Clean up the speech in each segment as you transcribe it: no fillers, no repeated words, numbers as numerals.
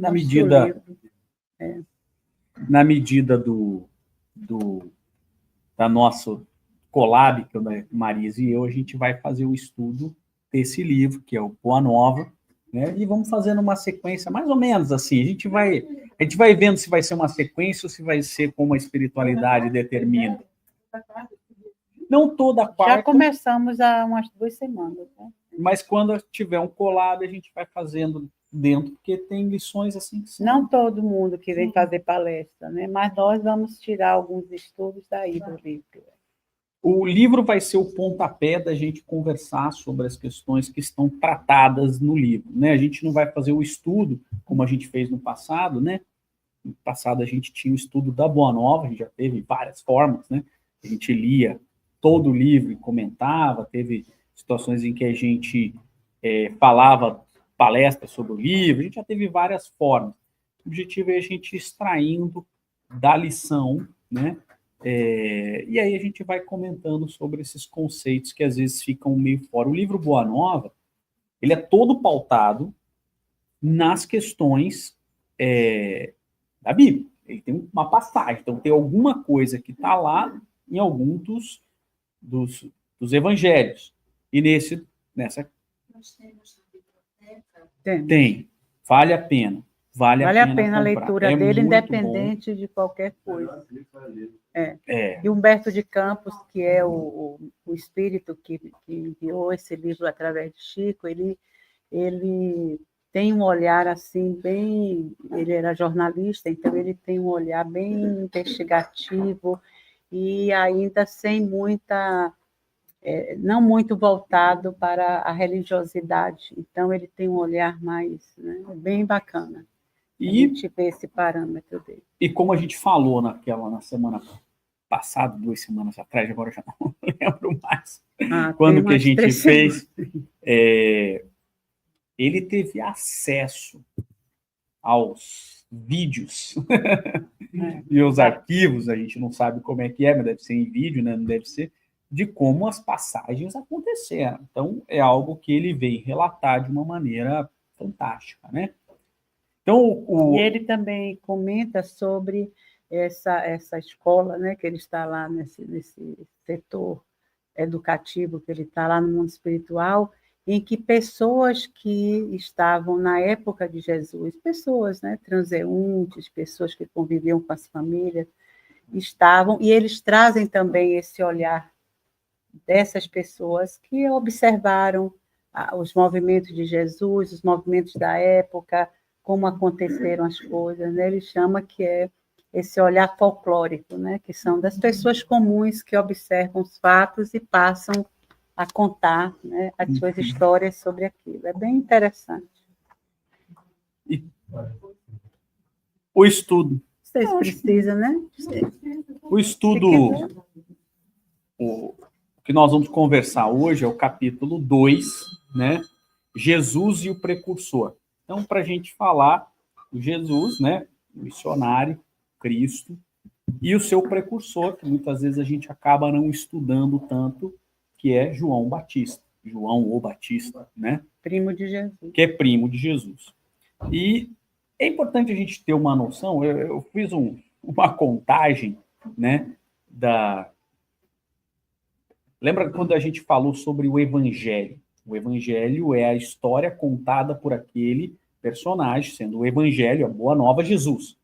na medida da nossa collab, que a Marisa e eu, a gente vai fazer o estudo desse livro, que é o Boa Nova, né? E vamos fazendo uma sequência, mais ou menos assim. A gente vai vendo se vai ser uma sequência ou se vai ser como a espiritualidade determina. Não toda quarta. Já começamos há umas 2 semanas, né? Mas quando tiver um collab, a gente vai fazendo dentro, porque tem lições assim que são... Não todo mundo que vem fazer palestra, né? Mas nós vamos tirar alguns estudos daí do livro. O livro vai ser o pontapé da gente conversar sobre as questões que estão tratadas no livro, né? A gente não vai fazer o estudo como a gente fez no passado, né? No passado a gente tinha o estudo da Boa Nova, a gente já teve várias formas, né? A gente lia todo o livro e comentava, teve situações em que a gente falava palestras sobre o livro, a gente já teve várias formas. O objetivo é a gente extraindo da lição, né? E aí a gente vai comentando sobre esses conceitos que às vezes ficam meio fora. O livro Boa Nova, ele é todo pautado nas questões da Bíblia. Ele tem uma passagem, então tem alguma coisa que está lá em algum dos evangelhos. E nessa... Tem. Vale a pena. Vale a pena a leitura dele, independente de qualquer coisa. E Humberto de Campos, que é o espírito que enviou esse livro através de Chico, ele tem um olhar assim bem... Ele era jornalista, então ele tem um olhar bem investigativo e ainda sem muita... não muito voltado para a religiosidade. Então, ele tem um olhar mais, né, bem bacana. A gente vê esse parâmetro dele. E como a gente falou na semana passada, 2 semanas atrás, agora já não lembro mais, quando que a gente fez, ele teve acesso aos vídeos e aos arquivos, a gente não sabe como é que é, mas deve ser em vídeo, né? Não deve ser, de como as passagens aconteceram. Então, é algo que ele vem relatar de uma maneira fantástica, né? Então, E ele também comenta sobre essa escola, né, que ele está lá nesse setor educativo, que ele está lá no mundo espiritual, em que pessoas que estavam na época de Jesus, pessoas, né, transeuntes, pessoas que conviviam com as famílias, estavam, e eles trazem também esse olhar dessas pessoas que observaram os movimentos de Jesus, os movimentos da época, como aconteceram as coisas, né? Ele chama que é esse olhar folclórico, né? Que são das pessoas comuns que observam os fatos e passam a contar, né, as suas histórias sobre aquilo. É bem interessante. O estudo. Vocês precisam, né? O estudo... O que nós vamos conversar hoje é o capítulo 2, né? Jesus e o precursor. Então, para a gente falar do Jesus, né? O missionário, Cristo, e o seu precursor, que muitas vezes a gente acaba não estudando tanto, que é João Batista. João o Batista, né? Primo de Jesus. Que é primo de Jesus. E é importante a gente ter uma noção, eu fiz uma contagem, né? Lembra quando a gente falou sobre o Evangelho? O Evangelho é a história contada por aquele personagem, sendo o Evangelho, a Boa Nova, Jesus.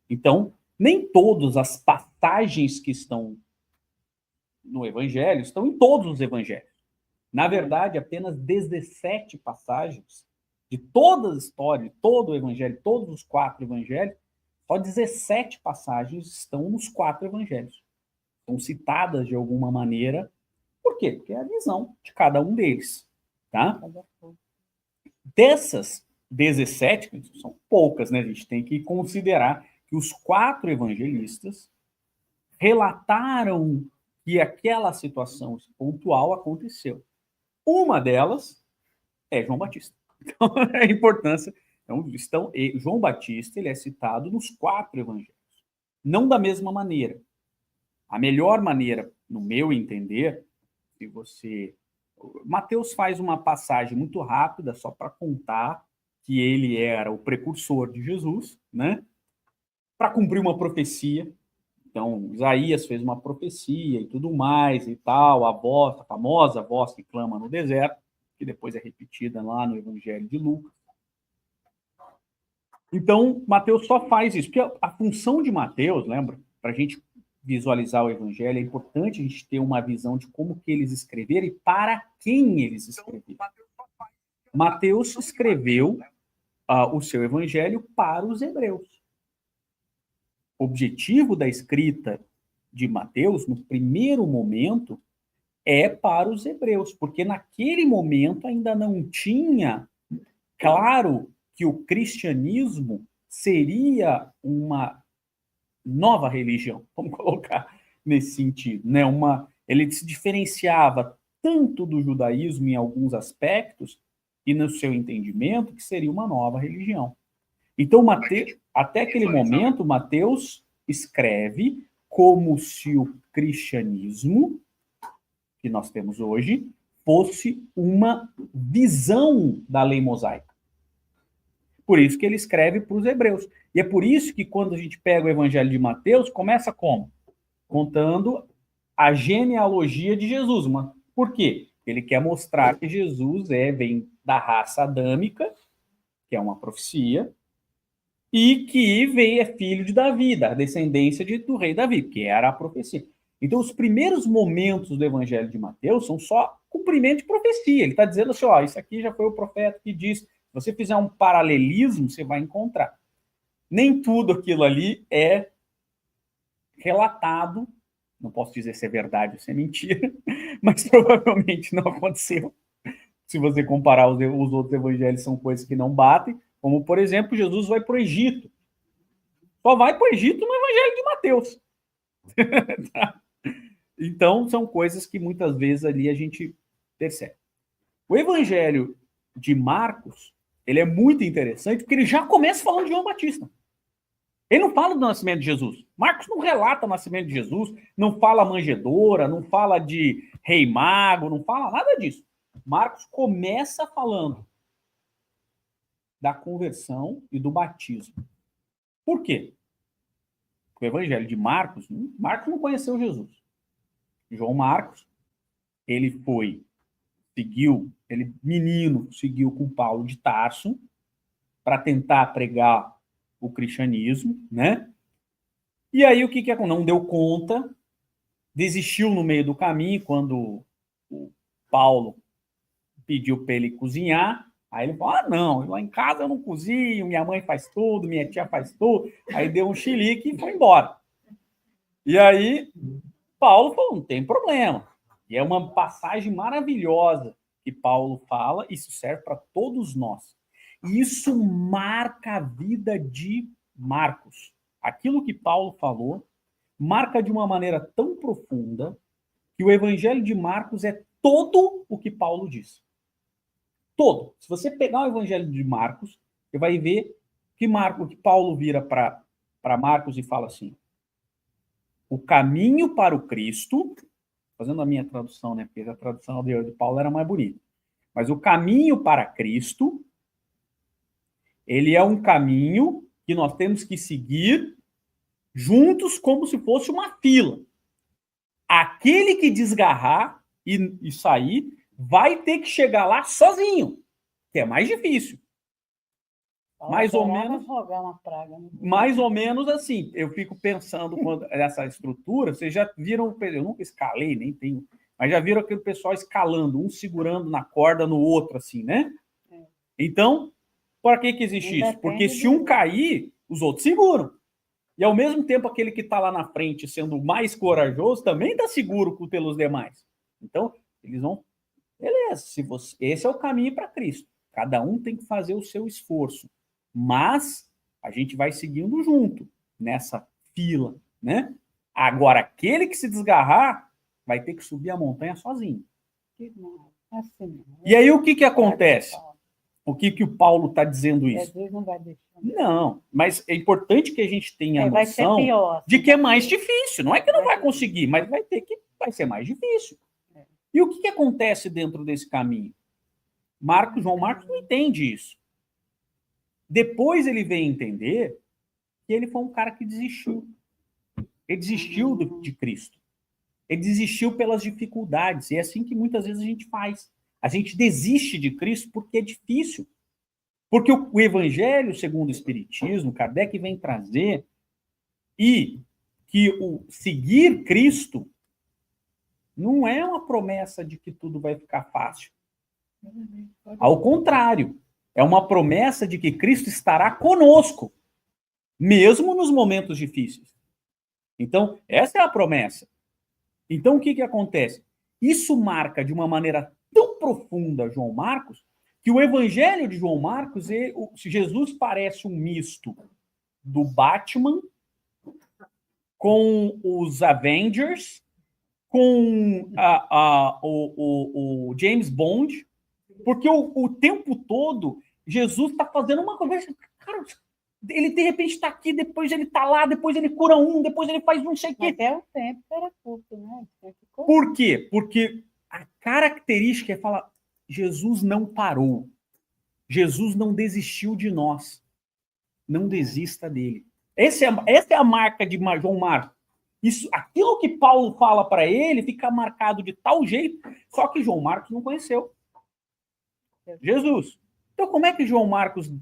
Então, nem todas as passagens que estão no Evangelho estão em todos os Evangelhos. Na verdade, apenas 17 passagens de toda a história, de todo o Evangelho, todos os 4 Evangelhos, só 17 passagens estão nos 4 Evangelhos. São citadas de alguma maneira. Por quê? Porque é a visão de cada um deles. Tá? Dessas 17, são poucas, né? A gente tem que considerar que os 4 evangelistas relataram que aquela situação pontual aconteceu. Uma delas é João Batista. Então, a importância... Então, João Batista ele é citado nos 4 evangelhos. Não da mesma maneira. A melhor maneira, no meu entender, se você... Mateus faz uma passagem muito rápida, só para contar que ele era o precursor de Jesus, né? Para cumprir uma profecia. Então, Isaías fez uma profecia e tudo mais e tal, a voz, a famosa voz que clama no deserto, que depois é repetida lá no Evangelho de Lucas. Então, Mateus só faz isso, porque a função de Mateus, lembra? Para a gente visualizar o Evangelho, é importante a gente ter uma visão de como que eles escreveram e para quem eles escreveram. Mateus escreveu o seu Evangelho para os hebreus. O objetivo da escrita de Mateus, no primeiro momento, é para os hebreus, porque naquele momento ainda não tinha claro que o cristianismo seria uma nova religião, vamos colocar nesse sentido, né? Ele se diferenciava tanto do judaísmo em alguns aspectos e no seu entendimento que seria uma nova religião. Então, até aquele momento, Mateus escreve como se o cristianismo que nós temos hoje fosse uma visão da lei mosaica. Por isso que ele escreve para os hebreus. E é por isso que quando a gente pega o Evangelho de Mateus, começa como? Contando a genealogia de Jesus. Por quê? Ele quer mostrar que Jesus vem da raça adâmica, que é uma profecia, e que é filho de Davi, da descendência do rei Davi, que era a profecia. Então, os primeiros momentos do Evangelho de Mateus são só cumprimento de profecia. Ele está dizendo assim, ó, isso aqui já foi o profeta que disse. Se você fizer um paralelismo, você vai encontrar. Nem tudo aquilo ali é relatado, não posso dizer se é verdade ou se é mentira, mas provavelmente não aconteceu. Se você comparar os outros evangelhos, são coisas que não batem, como, por exemplo, Jesus vai para o Egito. Só vai para o Egito no Evangelho de Mateus. Tá? Então, são coisas que muitas vezes ali a gente percebe. O Evangelho de Marcos, ele é muito interessante, porque ele já começa falando de João Batista. Ele não fala do nascimento de Jesus. Marcos não relata o nascimento de Jesus, não fala manjedoura, não fala de rei mago, não fala nada disso. Marcos começa falando da conversão e do batismo. Por quê? O Evangelho de Marcos não conheceu Jesus. João Marcos, ele menino, seguiu com Paulo de Tarso para tentar pregar o cristianismo, né? E aí o que aconteceu? Não deu conta, desistiu no meio do caminho, quando o Paulo pediu para ele cozinhar, aí ele falou, não, lá em casa eu não cozinho, minha mãe faz tudo, minha tia faz tudo, aí deu um chilique e foi embora. E aí Paulo falou, não tem problema. E é uma passagem maravilhosa que Paulo fala, isso serve para todos nós. E isso marca a vida de Marcos. Aquilo que Paulo falou marca de uma maneira tão profunda que o Evangelho de Marcos é todo o que Paulo diz. Todo. Se você pegar o Evangelho de Marcos, você vai ver que Paulo vira para Marcos e fala assim, o caminho para o Cristo, fazendo a minha tradução, né, porque a tradução de Paulo era mais bonita, mas o caminho para Cristo, ele é um caminho que nós temos que seguir juntos como se fosse uma fila. Aquele que desgarrar e sair vai ter que chegar lá sozinho, que é mais difícil. Mais ou menos uma praga, né? Mais ou menos assim. Eu fico pensando nessa estrutura. Vocês já viram? Eu nunca escalei, nem tenho, mas já viram aquele pessoal escalando, um segurando na corda no outro, assim, né? É. Então, para que existe isso? Porque se um cair, os outros seguram. E ao mesmo tempo, aquele que está lá na frente, sendo mais corajoso, também está seguro pelos demais. Então, eles vão. Beleza, esse é o caminho para Cristo. Cada um tem que fazer o seu esforço. Mas a gente vai seguindo junto nessa fila, né? Agora, aquele que se desgarrar vai ter que subir a montanha sozinho. Assim, e aí, o que acontece? O que o Paulo está dizendo isso? Jesus não vai deixar. Não, mas é importante que a gente tenha a noção pior, de que é mais difícil. Não é que não vai conseguir, mas vai ser mais difícil. E o que acontece dentro desse caminho? João Marcos não entende isso. Depois ele vem entender que ele foi um cara que desistiu. Ele desistiu de Cristo. Ele desistiu pelas dificuldades. E é assim que muitas vezes a gente faz. A gente desiste de Cristo porque é difícil. Porque o Evangelho, segundo o Espiritismo, Kardec vem trazer, e que o seguir Cristo não é uma promessa de que tudo vai ficar fácil. Ao contrário, é uma promessa de que Cristo estará conosco, mesmo nos momentos difíceis. Então, essa é a promessa. Então, o que acontece? Isso marca de uma maneira tão profunda João Marcos, que o Evangelho de João Marcos, Jesus parece um misto do Batman com os Avengers, com o James Bond, porque o tempo todo Jesus está fazendo uma conversa. Cara, ele de repente está aqui, depois ele está lá, depois ele cura um, depois ele faz não sei o quê. Até o tempo era curto, né? Por quê? Porque a característica é falar, Jesus não parou. Jesus não desistiu de nós. Não desista dele. Essa é a marca de João Marcos. Aquilo que Paulo fala para ele fica marcado de tal jeito, só que João Marcos não conheceu Jesus. Então, como é que João Marcos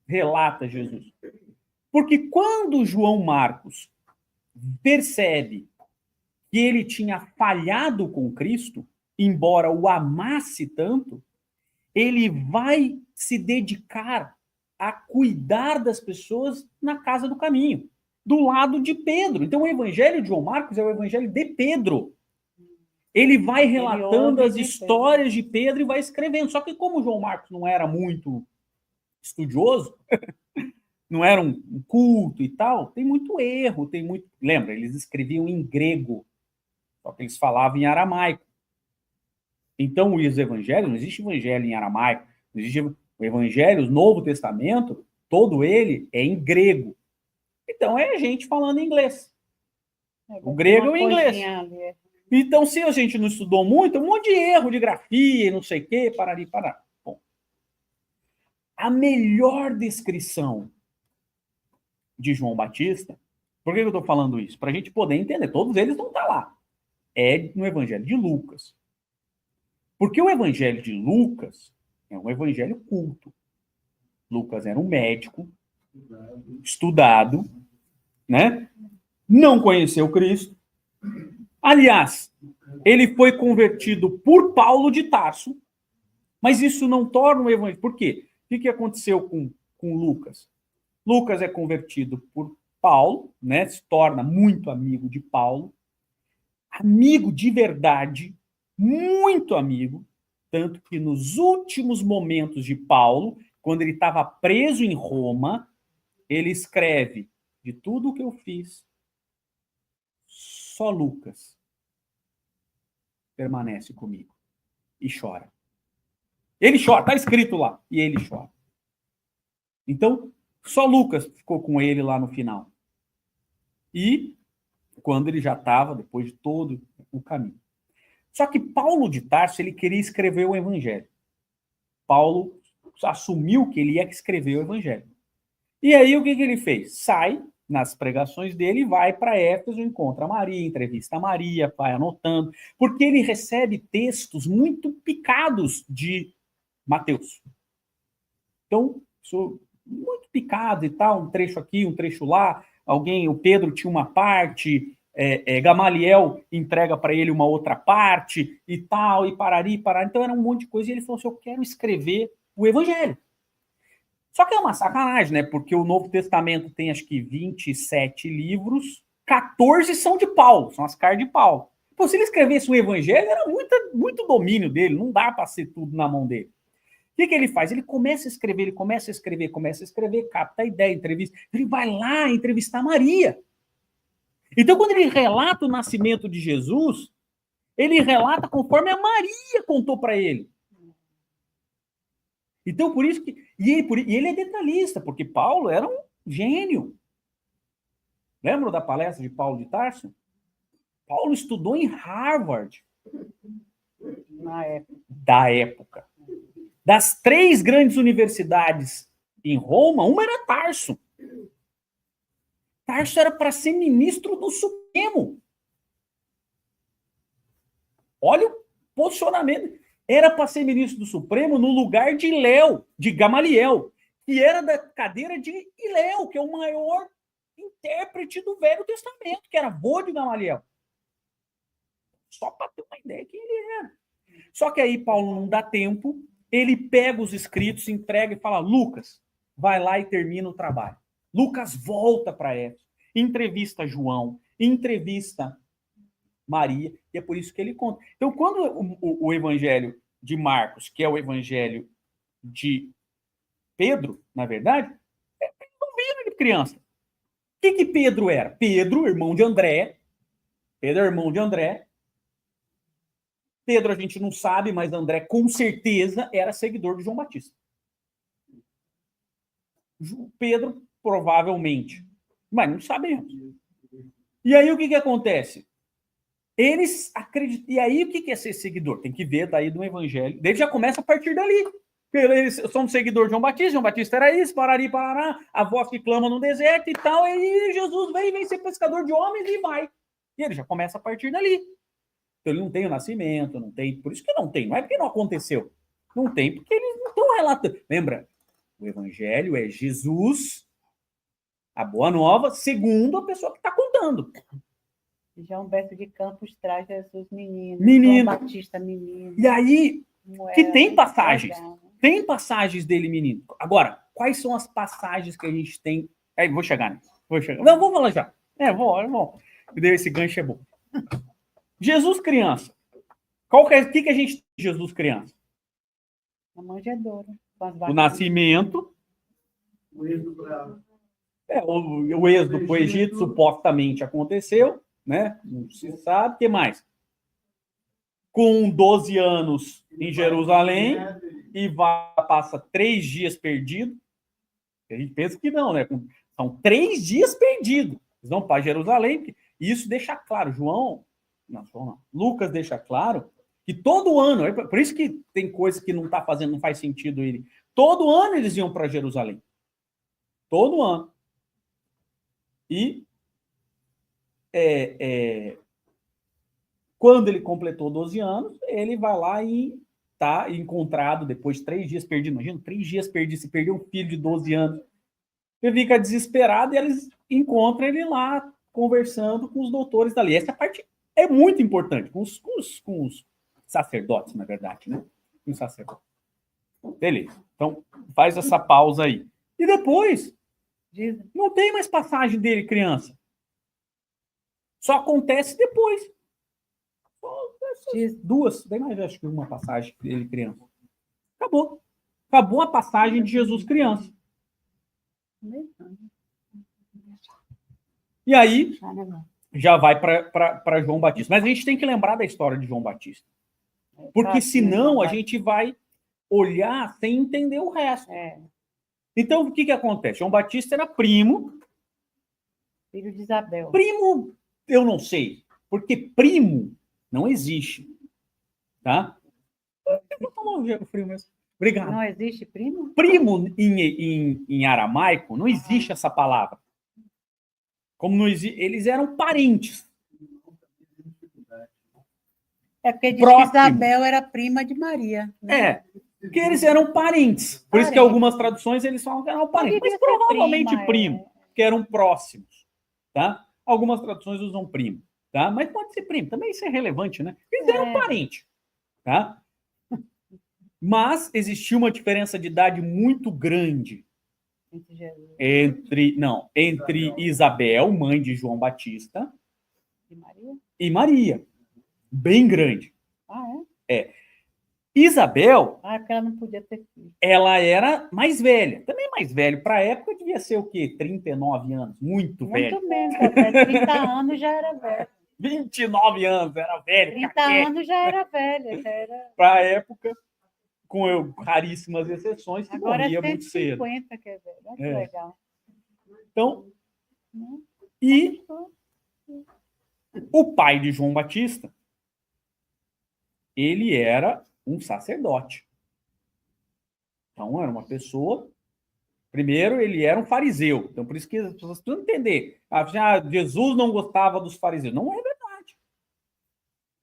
relata Jesus? Porque quando João Marcos percebe que ele tinha falhado com Cristo, embora o amasse tanto, ele vai se dedicar a cuidar das pessoas na casa do caminho, do lado de Pedro. Então, o evangelho de João Marcos é o evangelho de Pedro. Ele vai relatando as histórias de Pedro e vai escrevendo. Só que como João Marcos não era muito estudioso, não era um culto e tal, tem muito erro, tem muito... Lembra, eles escreviam em grego, só que eles falavam em aramaico. Então, os evangelhos, não existe evangelho em aramaico, não existe o evangelho, o Novo Testamento, todo ele é em grego. Então, é gente falando inglês. O grego é o inglês. Então, se a gente não estudou muito, um monte de erro de grafia, não sei o quê, parari, pará. Bom, a melhor descrição de João Batista, por que eu estou falando isso? Para a gente poder entender, todos eles não estão lá. É no Evangelho de Lucas. Porque o Evangelho de Lucas é um evangelho culto. Lucas era um médico, estudado, né? Não conheceu Cristo. Aliás, ele foi convertido por Paulo de Tarso, mas isso não torna o evangelho. Por quê? O que aconteceu com Lucas? Lucas é convertido por Paulo, né? Se torna muito amigo de Paulo, amigo de verdade, muito amigo, tanto que nos últimos momentos de Paulo, quando ele estava preso em Roma, ele escreve: de tudo o que eu fiz, só Lucas permanece comigo. E chora. Ele chora, está escrito lá, e ele chora. Então, só Lucas ficou com ele lá no final. E quando ele já estava, depois de todo o caminho. Só que Paulo de Tarso, ele queria escrever o evangelho. Paulo assumiu que ele ia escrever o evangelho. E aí, o que ele fez? Sai nas pregações dele e vai para Éfeso, encontra Maria, entrevista a Maria, vai anotando, porque ele recebe textos muito picados de Mateus. Então, isso muito picado e tal, um trecho aqui, um trecho lá, o Pedro tinha uma parte, Gamaliel entrega para ele uma outra parte e tal, e parari. Então era um monte de coisa, e ele falou assim, eu quero escrever o evangelho. Só que é uma sacanagem, né? Porque o Novo Testamento tem, acho que, 27 livros, 14 são de Paulo, são as cartas de Paulo. Pô, se ele escrevesse um evangelho, era muito domínio dele, não dá para ser tudo na mão dele. O que ele faz? Ele começa a escrever, capta a ideia, entrevista. Ele vai lá entrevistar Maria. Então, quando ele relata o nascimento de Jesus, ele relata conforme a Maria contou para ele. Então, por isso que... E ele é detalhista, porque Paulo era um gênio. Lembram da palestra de Paulo de Tarso? Paulo estudou em Harvard. Da época. Das 3 grandes universidades em Roma, uma era Tarso. Tarso era para ser ministro do Supremo. Olha o posicionamento. Era para ser ministro do Supremo no lugar de Gamaliel, que era da cadeira de Hilel, que é o maior intérprete do Velho Testamento, que era avô de Gamaliel. Só para ter uma ideia quem ele era. Só que aí Paulo não dá tempo, ele pega os escritos, entrega e fala: Lucas, vai lá e termina o trabalho. Lucas volta para Éfeso, entrevista João, entrevista Maria, e é por isso que ele conta. Então, quando o evangelho de Marcos, que é o evangelho de Pedro, na verdade, não vira de criança. O que Pedro era? Pedro, irmão de André. Pedro é irmão de André. Pedro a gente não sabe, mas André com certeza era seguidor de João Batista. Pedro, provavelmente. Mas não sabemos. E aí o que acontece? Eles acreditam. E aí o que é ser seguidor? Tem que ver daí do evangelho. Ele já começa a partir dali. Eles são seguidores de João Batista. João Batista era isso, parari, parará, a voz que clama no deserto e tal. E Jesus vem ser pescador de homens e vai. E ele já começa a partir dali. Então ele não tem o nascimento, não tem. Por isso que não tem. Não é porque não aconteceu. Não tem, porque eles não estão relatando. Lembra? O evangelho é Jesus, a boa nova, segundo a pessoa que está contando. João Humberto de Campos traz Jesus menino. Menino. João Batista menino. E aí, que tem passagens. Tem passagens dele menino. Agora, quais são as passagens que a gente tem? Aí, vou chegar nisso. Não, vou falar já. Vou. Esse gancho é bom. Jesus criança. O que a gente tem de Jesus criança? A manjedoura. O nascimento. O êxodo para... o êxodo para o Egito supostamente aconteceu, né? Não se sabe. O que mais? Com 12 anos em Jerusalém e passa 3 dias perdido. A gente pensa que não, né? São 3 dias perdidos. Eles vão para Jerusalém. E isso deixa claro. Lucas deixa claro que todo ano, por isso que tem coisa que não faz sentido ele. Todo ano eles iam para Jerusalém. Todo ano. E quando ele completou 12 anos, ele vai lá e está encontrado depois de 3 dias perdido. Imagina, 3 dias perdido, se perdeu um filho de 12 anos. Ele fica desesperado e eles encontram ele lá conversando com os doutores dali. Essa parte é muito importante, com os sacerdotes, na verdade, né? Com os sacerdotes. Beleza. Então, faz essa pausa aí. E depois, não tem mais passagem dele, criança. Só acontece depois. Duas, bem mais, acho que uma passagem dele, criança. Acabou. Acabou a passagem de Jesus, criança. E aí, já vai para João Batista. Mas a gente tem que lembrar da história de João Batista. Porque senão a gente vai olhar sem entender o resto. Então, o que acontece? João Batista era primo. Filho de Isabel. Primo, eu não sei. Porque primo não existe. Tá? Eu vou tomar um frio mesmo. Obrigado. Não existe primo? Primo em aramaico, não existe essa palavra. Como não existe, eles eram parentes. Porque diz que Isabel era prima de Maria. Né? Porque eles eram parentes. Por isso que algumas traduções eles falam que eram parentes. Mas provavelmente primo, que eram próximos. Tá? Algumas traduções usam primo. Tá? Mas pode ser primo. Também isso é relevante, né? Eles eram parentes. Tá? Mas existia uma diferença de idade muito grande entre Isabel, mãe de João Batista, e Maria. Bem grande. Isabel, porque ela não podia ter filho. Ela era mais velha. Também mais velho. Para a época devia ser o quê? 39 anos. Muito velho. Muito menos. Até 30 anos já era velho. 29 anos, era velho. 30 anos já era velho. Para a época, com raríssimas exceções, que morria muito cedo. Agora é 150, que é velho. Olha que legal. Então, e o pai de João Batista, ele era um sacerdote. Então, era uma pessoa Primeiro, ele era um fariseu. Então, por isso que as pessoas precisam entender. Jesus não gostava dos fariseus. Não é verdade.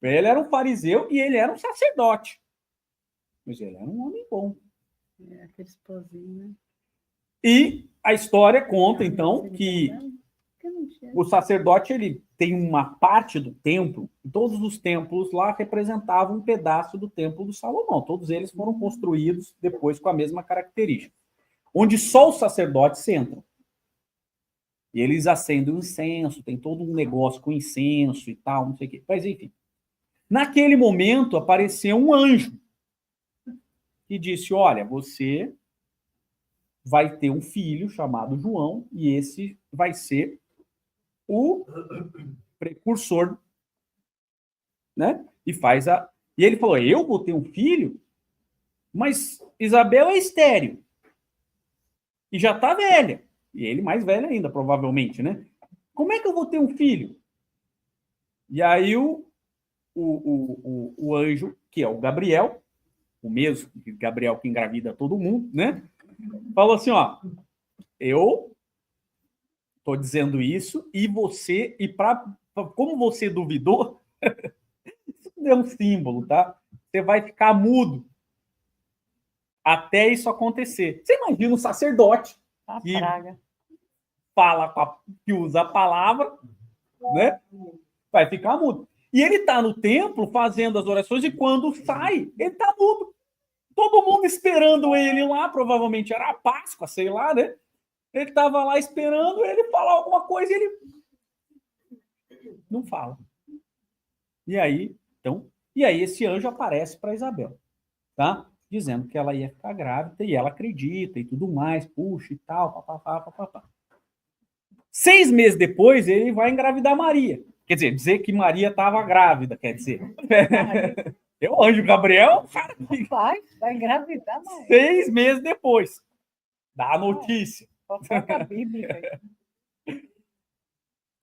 Ele era um fariseu e ele era um sacerdote. Mas ele era um homem bom. Aquele esposinho, né? E a história conta, então, que o sacerdote ele tem uma parte do templo, e todos os templos lá representavam um pedaço do templo do Salomão. Todos eles foram construídos depois com a mesma característica. Onde só os sacerdotes entram. E eles acendem o incenso, tem todo um negócio com incenso e tal, não sei o quê. Mas, enfim. Naquele momento, apareceu um anjo que disse, olha, você vai ter um filho chamado João, e esse vai ser o precursor, né? E ele falou, eu vou ter um filho? Mas Isabel é estéril. E já está velha. E ele mais velho ainda, provavelmente, né? Como é que eu vou ter um filho? E aí o anjo, que é o Gabriel, o mesmo Gabriel que engravida todo mundo, né? Falou assim, ó, eu estou dizendo isso, e você, como você duvidou, isso é um símbolo, tá? Você vai ficar mudo até isso acontecer. Você imagina um sacerdote que que usa a palavra, né? Vai ficar mudo. E ele está no templo fazendo as orações, e quando sai, ele está mudo. Todo mundo esperando ele lá, provavelmente era a Páscoa, sei lá, né? Ele estava lá esperando ele falar alguma coisa e ele não fala. E aí esse anjo aparece para Isabel, tá? Dizendo que ela ia ficar grávida, e ela acredita e tudo mais, puxa e tal, papapá. 6 meses depois, ele vai engravidar Maria. Quer dizer que Maria estava grávida, quer dizer. É o anjo Gabriel, cara. Vai engravidar, Maria. 6 meses depois da notícia. Fofoca bíblica.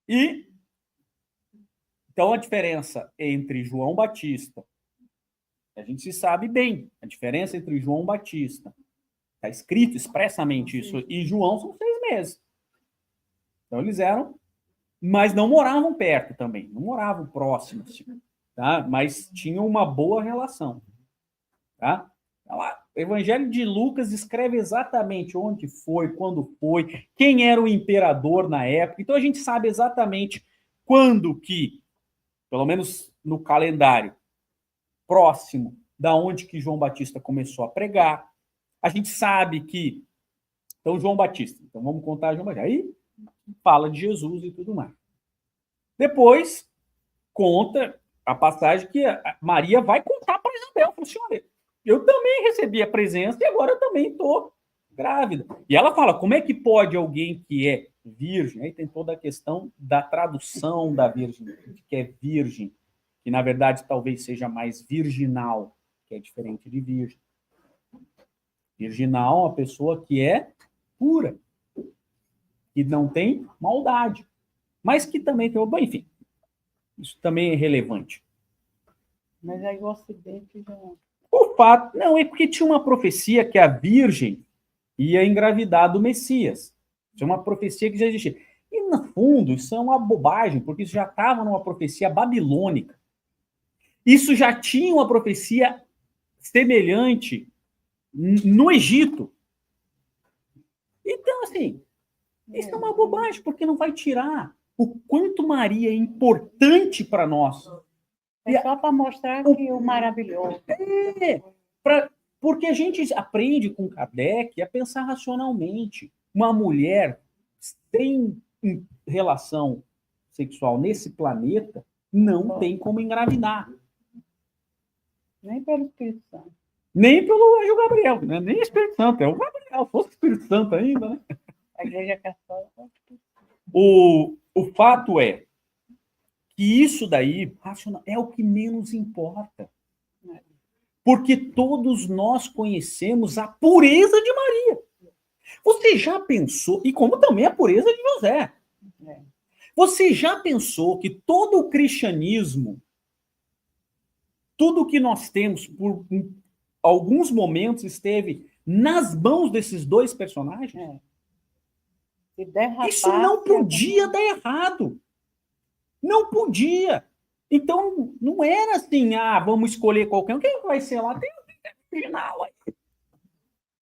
E então a diferença entre João Batista, a gente se sabe bem, a diferença entre João Batista, está escrito expressamente isso, e João são 6 meses. Então eles eram, mas não moravam perto também, não moravam próximos, tá? Mas tinham uma boa relação, tá? O Evangelho de Lucas descreve exatamente onde foi, quando foi, quem era o imperador na época. Então a gente sabe exatamente quando que, pelo menos no calendário próximo da onde que João Batista começou a pregar. A gente sabe que então João Batista. Então vamos contar João Batista. Aí fala de Jesus e tudo mais. Depois conta a passagem que a Maria vai contar para Isabel, funciona. Eu também recebi a presença e agora eu também estou grávida. E ela fala, como é que pode alguém que é virgem, aí tem toda a questão da tradução da virgem, que é virgem, que na verdade talvez seja mais virginal, que é diferente de virgem. Virginal é uma pessoa que é pura, que não tem maldade, mas que também tem... Bom, enfim, isso também é relevante. Mas aí o Ocidente já... O fato... Não, é porque tinha uma profecia que a virgem ia engravidar do Messias. Isso é uma profecia que já existia. E, no fundo, isso é uma bobagem, porque isso já estava numa profecia babilônica. Isso já tinha uma profecia semelhante no Egito. Então, assim, isso é uma bobagem, porque não vai tirar o quanto Maria é importante para nós. É só para mostrar que o maravilhoso. Porque a gente aprende com Kardec a pensar racionalmente. Uma mulher sem relação sexual nesse planeta não tem como engravidar. Nem pelo Espírito Santo. Nem pelo anjo Gabriel, né? Nem Espírito Santo, é o Gabriel. Se fosse Espírito Santo ainda, né? A Igreja Católica. O fato é que isso daí é o que menos importa. Porque todos nós conhecemos a pureza de Maria. Você já pensou, e como também a pureza de José. Você já pensou que todo o cristianismo, tudo que nós temos, por alguns momentos, esteve nas mãos desses dois personagens. Se derrapasse, Isso não podia dar errado. Não podia. Então, não era assim, vamos escolher qualquer um. Quem vai ser lá? Tem um final aí.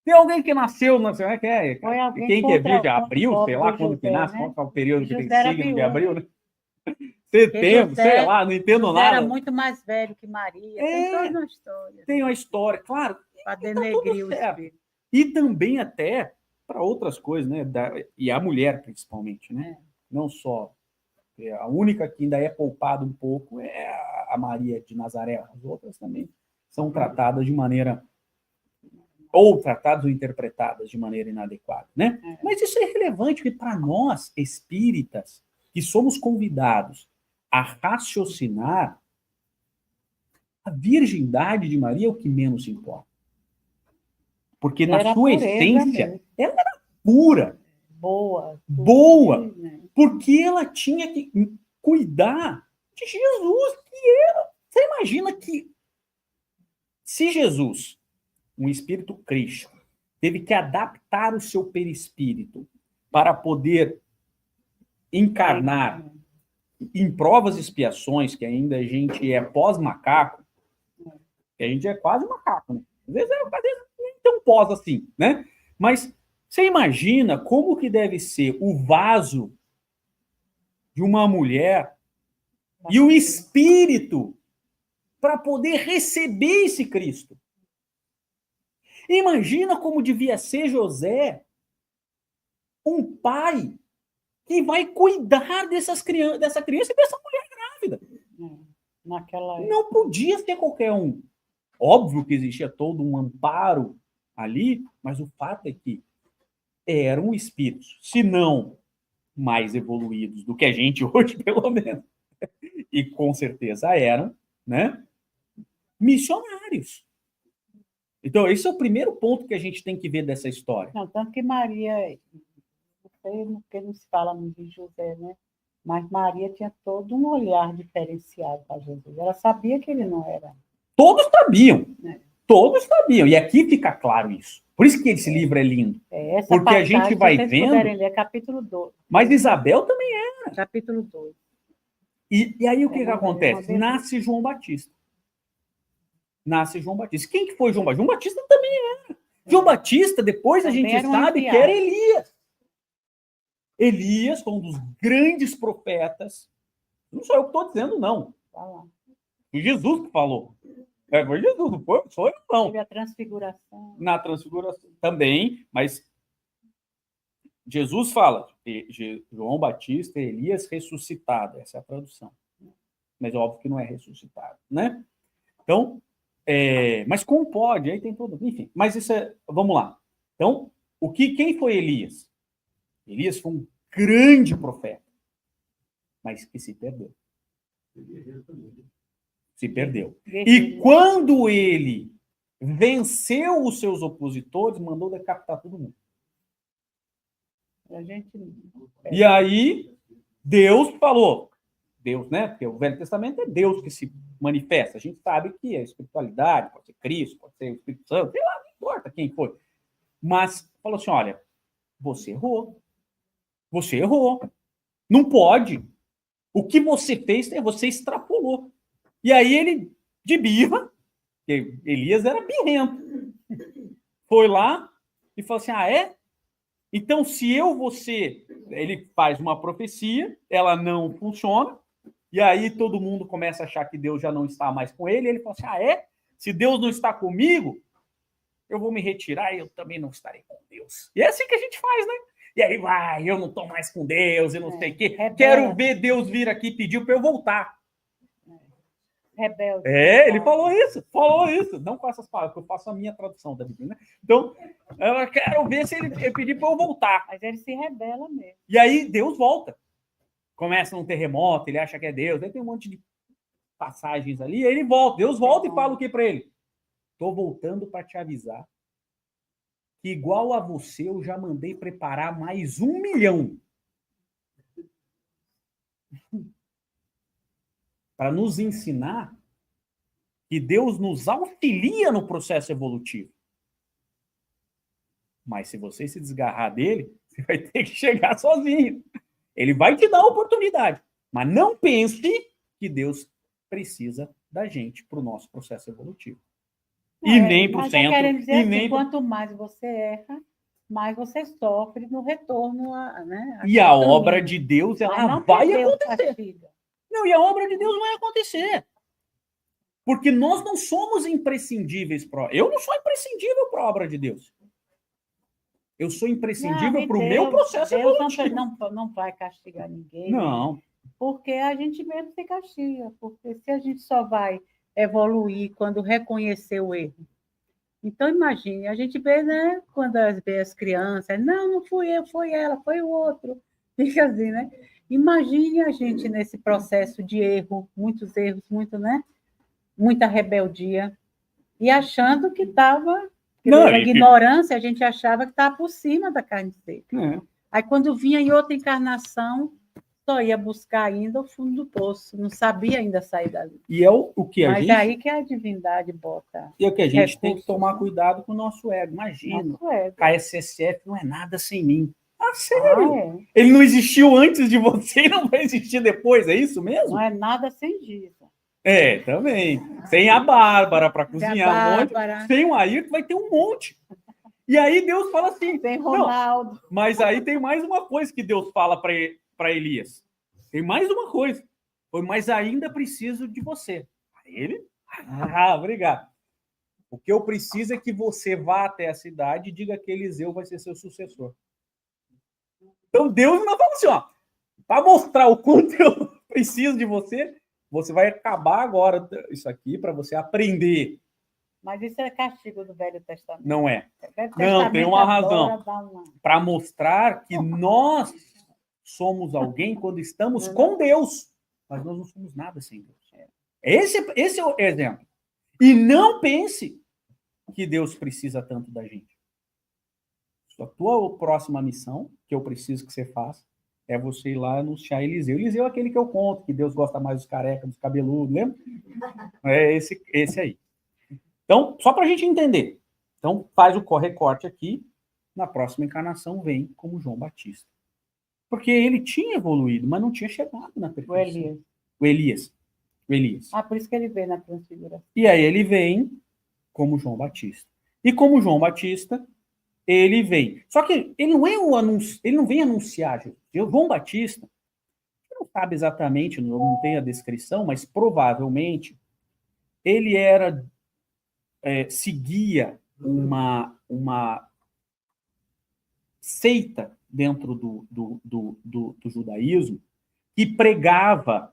Tem alguém que nasceu, não sei o que é. Quem que é virgem? Abril, sei lá quando que nasce, qual é o período que tem signo de abril, né? Setembro, sei lá, não entendo José nada. era muito mais velho que Maria. Tem toda uma história. Tem uma história, claro. Para denegrir o espírito. E também até para outras coisas, né? E a mulher, principalmente, né? Não só. A única que ainda é poupada um pouco é a Maria de Nazaré. As outras também são tratadas de maneira... ou tratadas ou interpretadas de maneira inadequada, né? Mas isso é relevante, porque para nós, espíritas, que somos convidados a raciocinar, a virgindade de Maria é o que menos importa. Porque na sua essência, ela era pura. Boa. Porque ela tinha que cuidar de Jesus, que era... Você imagina que se Jesus, um espírito Cristo, teve que adaptar o seu perispírito para poder encarnar em provas e expiações, que ainda a gente é pós-macaco, que a gente é quase macaco, né? Às vezes nem tão pós assim, né? Mas você imagina como que deve ser o vaso de uma mulher e o espírito para poder receber esse Cristo. Imagina como devia ser José, um pai que vai cuidar dessa criança e dessa mulher grávida. Não podia ser qualquer um. Óbvio que existia todo um amparo ali, mas o fato é que eram espíritos, se não mais evoluídos do que a gente hoje, pelo menos, e com certeza eram, né? Missionários. Então, esse é o primeiro ponto que a gente tem que ver dessa história. Não, tanto que Maria, não sei porque não se fala muito de José, né? Mas Maria tinha todo um olhar diferenciado para Jesus. Ela sabia que ele não era. Todos sabiam. Todos sabiam. E aqui fica claro isso. Por isso que esse livro é lindo. Porque a gente vai vendo... ler, capítulo 2. Mas Isabel também era. Capítulo 2. E aí o que acontece? Nasce João Batista. Quem que foi João Batista? João Batista também era. João Batista, depois a gente sabe que era Elias. Elias foi um dos grandes profetas. Não sou eu que estou dizendo, não. Foi Jesus que falou. Foi Jesus, não foi? Sou eu, não. Teve a transfiguração. Na transfiguração também, mas Jesus fala, João Batista, Elias ressuscitado. Essa é a tradução. Mas é óbvio que não é ressuscitado, né? Então, mas como pode? Aí tem todo... Enfim, mas isso é... Vamos lá. Então, quem foi Elias? Elias foi um grande profeta, mas que se perdeu. Se perdeu. E quando ele venceu os seus opositores, mandou decapitar todo mundo. E aí, Deus falou... Deus, né? Porque o Velho Testamento é Deus que se manifesta. A gente sabe que é espiritualidade, pode ser Cristo, pode ser o Espírito Santo, sei lá, não importa quem foi. Mas falou assim, olha, você errou. Você errou. Não pode. O que você fez, você extrapolou. E aí ele, de birra, porque Elias era birrento, foi lá e falou assim, então se você... Ele faz uma profecia, ela não funciona, e aí todo mundo começa a achar que Deus já não está mais com ele, e ele fala assim, se Deus não está comigo, eu vou me retirar e eu também não estarei com Deus. E é assim que a gente faz, né? E aí eu não estou mais com Deus, e não sei o quê. Quero ver Deus vir aqui e pedir para eu voltar. Rebelde. Ele falou isso. Não com essas palavras, que eu faço a minha tradução da Bíblia, né? Então, eu quero ver se ele pedir para eu voltar. Mas ele se rebela mesmo. E aí Deus volta. Começa um terremoto, ele acha que é Deus, aí tem um monte de passagens ali, aí ele volta. Deus volta e fala o que para ele? Estou voltando para te avisar que igual a você eu já mandei preparar mais 1 milhão. Para nos ensinar que Deus nos auxilia no processo evolutivo. Mas se você se desgarrar dele, você vai ter que chegar sozinho. Ele vai te dar a oportunidade. Mas não pense que Deus precisa da gente para o nosso processo evolutivo. E nem para o mas centro. querendo dizer E assim, nem pro... quanto mais você erra, mais você sofre no retorno. Né, e a obra de Deus, ela vai acontecer. Castiga. Não, e a obra de Deus vai acontecer. Porque nós não somos imprescindíveis para... Eu não sou imprescindível para a obra de Deus. Eu sou imprescindível para o meu processo evolutivo. Deus não vai castigar ninguém. Não. Né? Porque a gente mesmo se castiga. Porque se a gente só vai evoluir quando reconhecer o erro. Então, imagine, a gente vê, né, quando vê as crianças, não fui eu, foi ela, foi o outro. Fica assim, né? Imagine a gente nesse processo de erro, muitos erros, né? Muita rebeldia, e achando que estava... Pela ignorância, a gente achava que estava por cima da carne seca. Aí, quando vinha em outra encarnação, só ia buscar ainda o fundo do poço, não sabia ainda sair dali. E é o que a gente... Mas aí que a divindade bota... E é o que a gente tem que tomar cuidado com o nosso ego. Imagina, KSSF não é nada sem mim. Ah, sério? Ele não existiu antes de você e não vai existir depois, é isso mesmo? Não é nada sem Giza. É, também. Sem a Bárbara para cozinhar um monte. Sem o Ayrton vai ter um monte. E aí Deus fala assim... Tem Ronaldo. Não, mas aí tem mais uma coisa que Deus fala para Elias. Tem mais uma coisa. Mas ainda preciso de você. Ele... obrigado. O que eu preciso é que você vá até a cidade e diga que Eliseu vai ser seu sucessor. Então Deus não fala assim, ó, para mostrar o quanto eu preciso de você, você vai acabar agora isso aqui para você aprender. Mas isso é castigo do Velho Testamento. Não é. Não, tem uma razão. Para mostrar que nós somos alguém quando estamos com Deus, mas nós não somos nada sem Deus. Esse é o exemplo. E não pense que Deus precisa tanto da gente. A tua próxima missão, que eu preciso que você faça, é você ir lá anunciar Eliseu. Eliseu é aquele que eu conto, que Deus gosta mais dos carecas, dos cabeludos, lembra? É esse aí. Então, só para a gente entender. Então, faz o recorte aqui. Na próxima encarnação, vem como João Batista. Porque ele tinha evoluído, mas não tinha chegado na perfeição. O Elias. Por isso que ele veio na transfiguração. E aí ele vem como João Batista. E como João Batista, ele vem. Só que ele não é ele não vem anunciar Jesus. João Batista, não sabe exatamente, não tem a descrição, mas provavelmente ele seguia uma seita dentro do judaísmo que pregava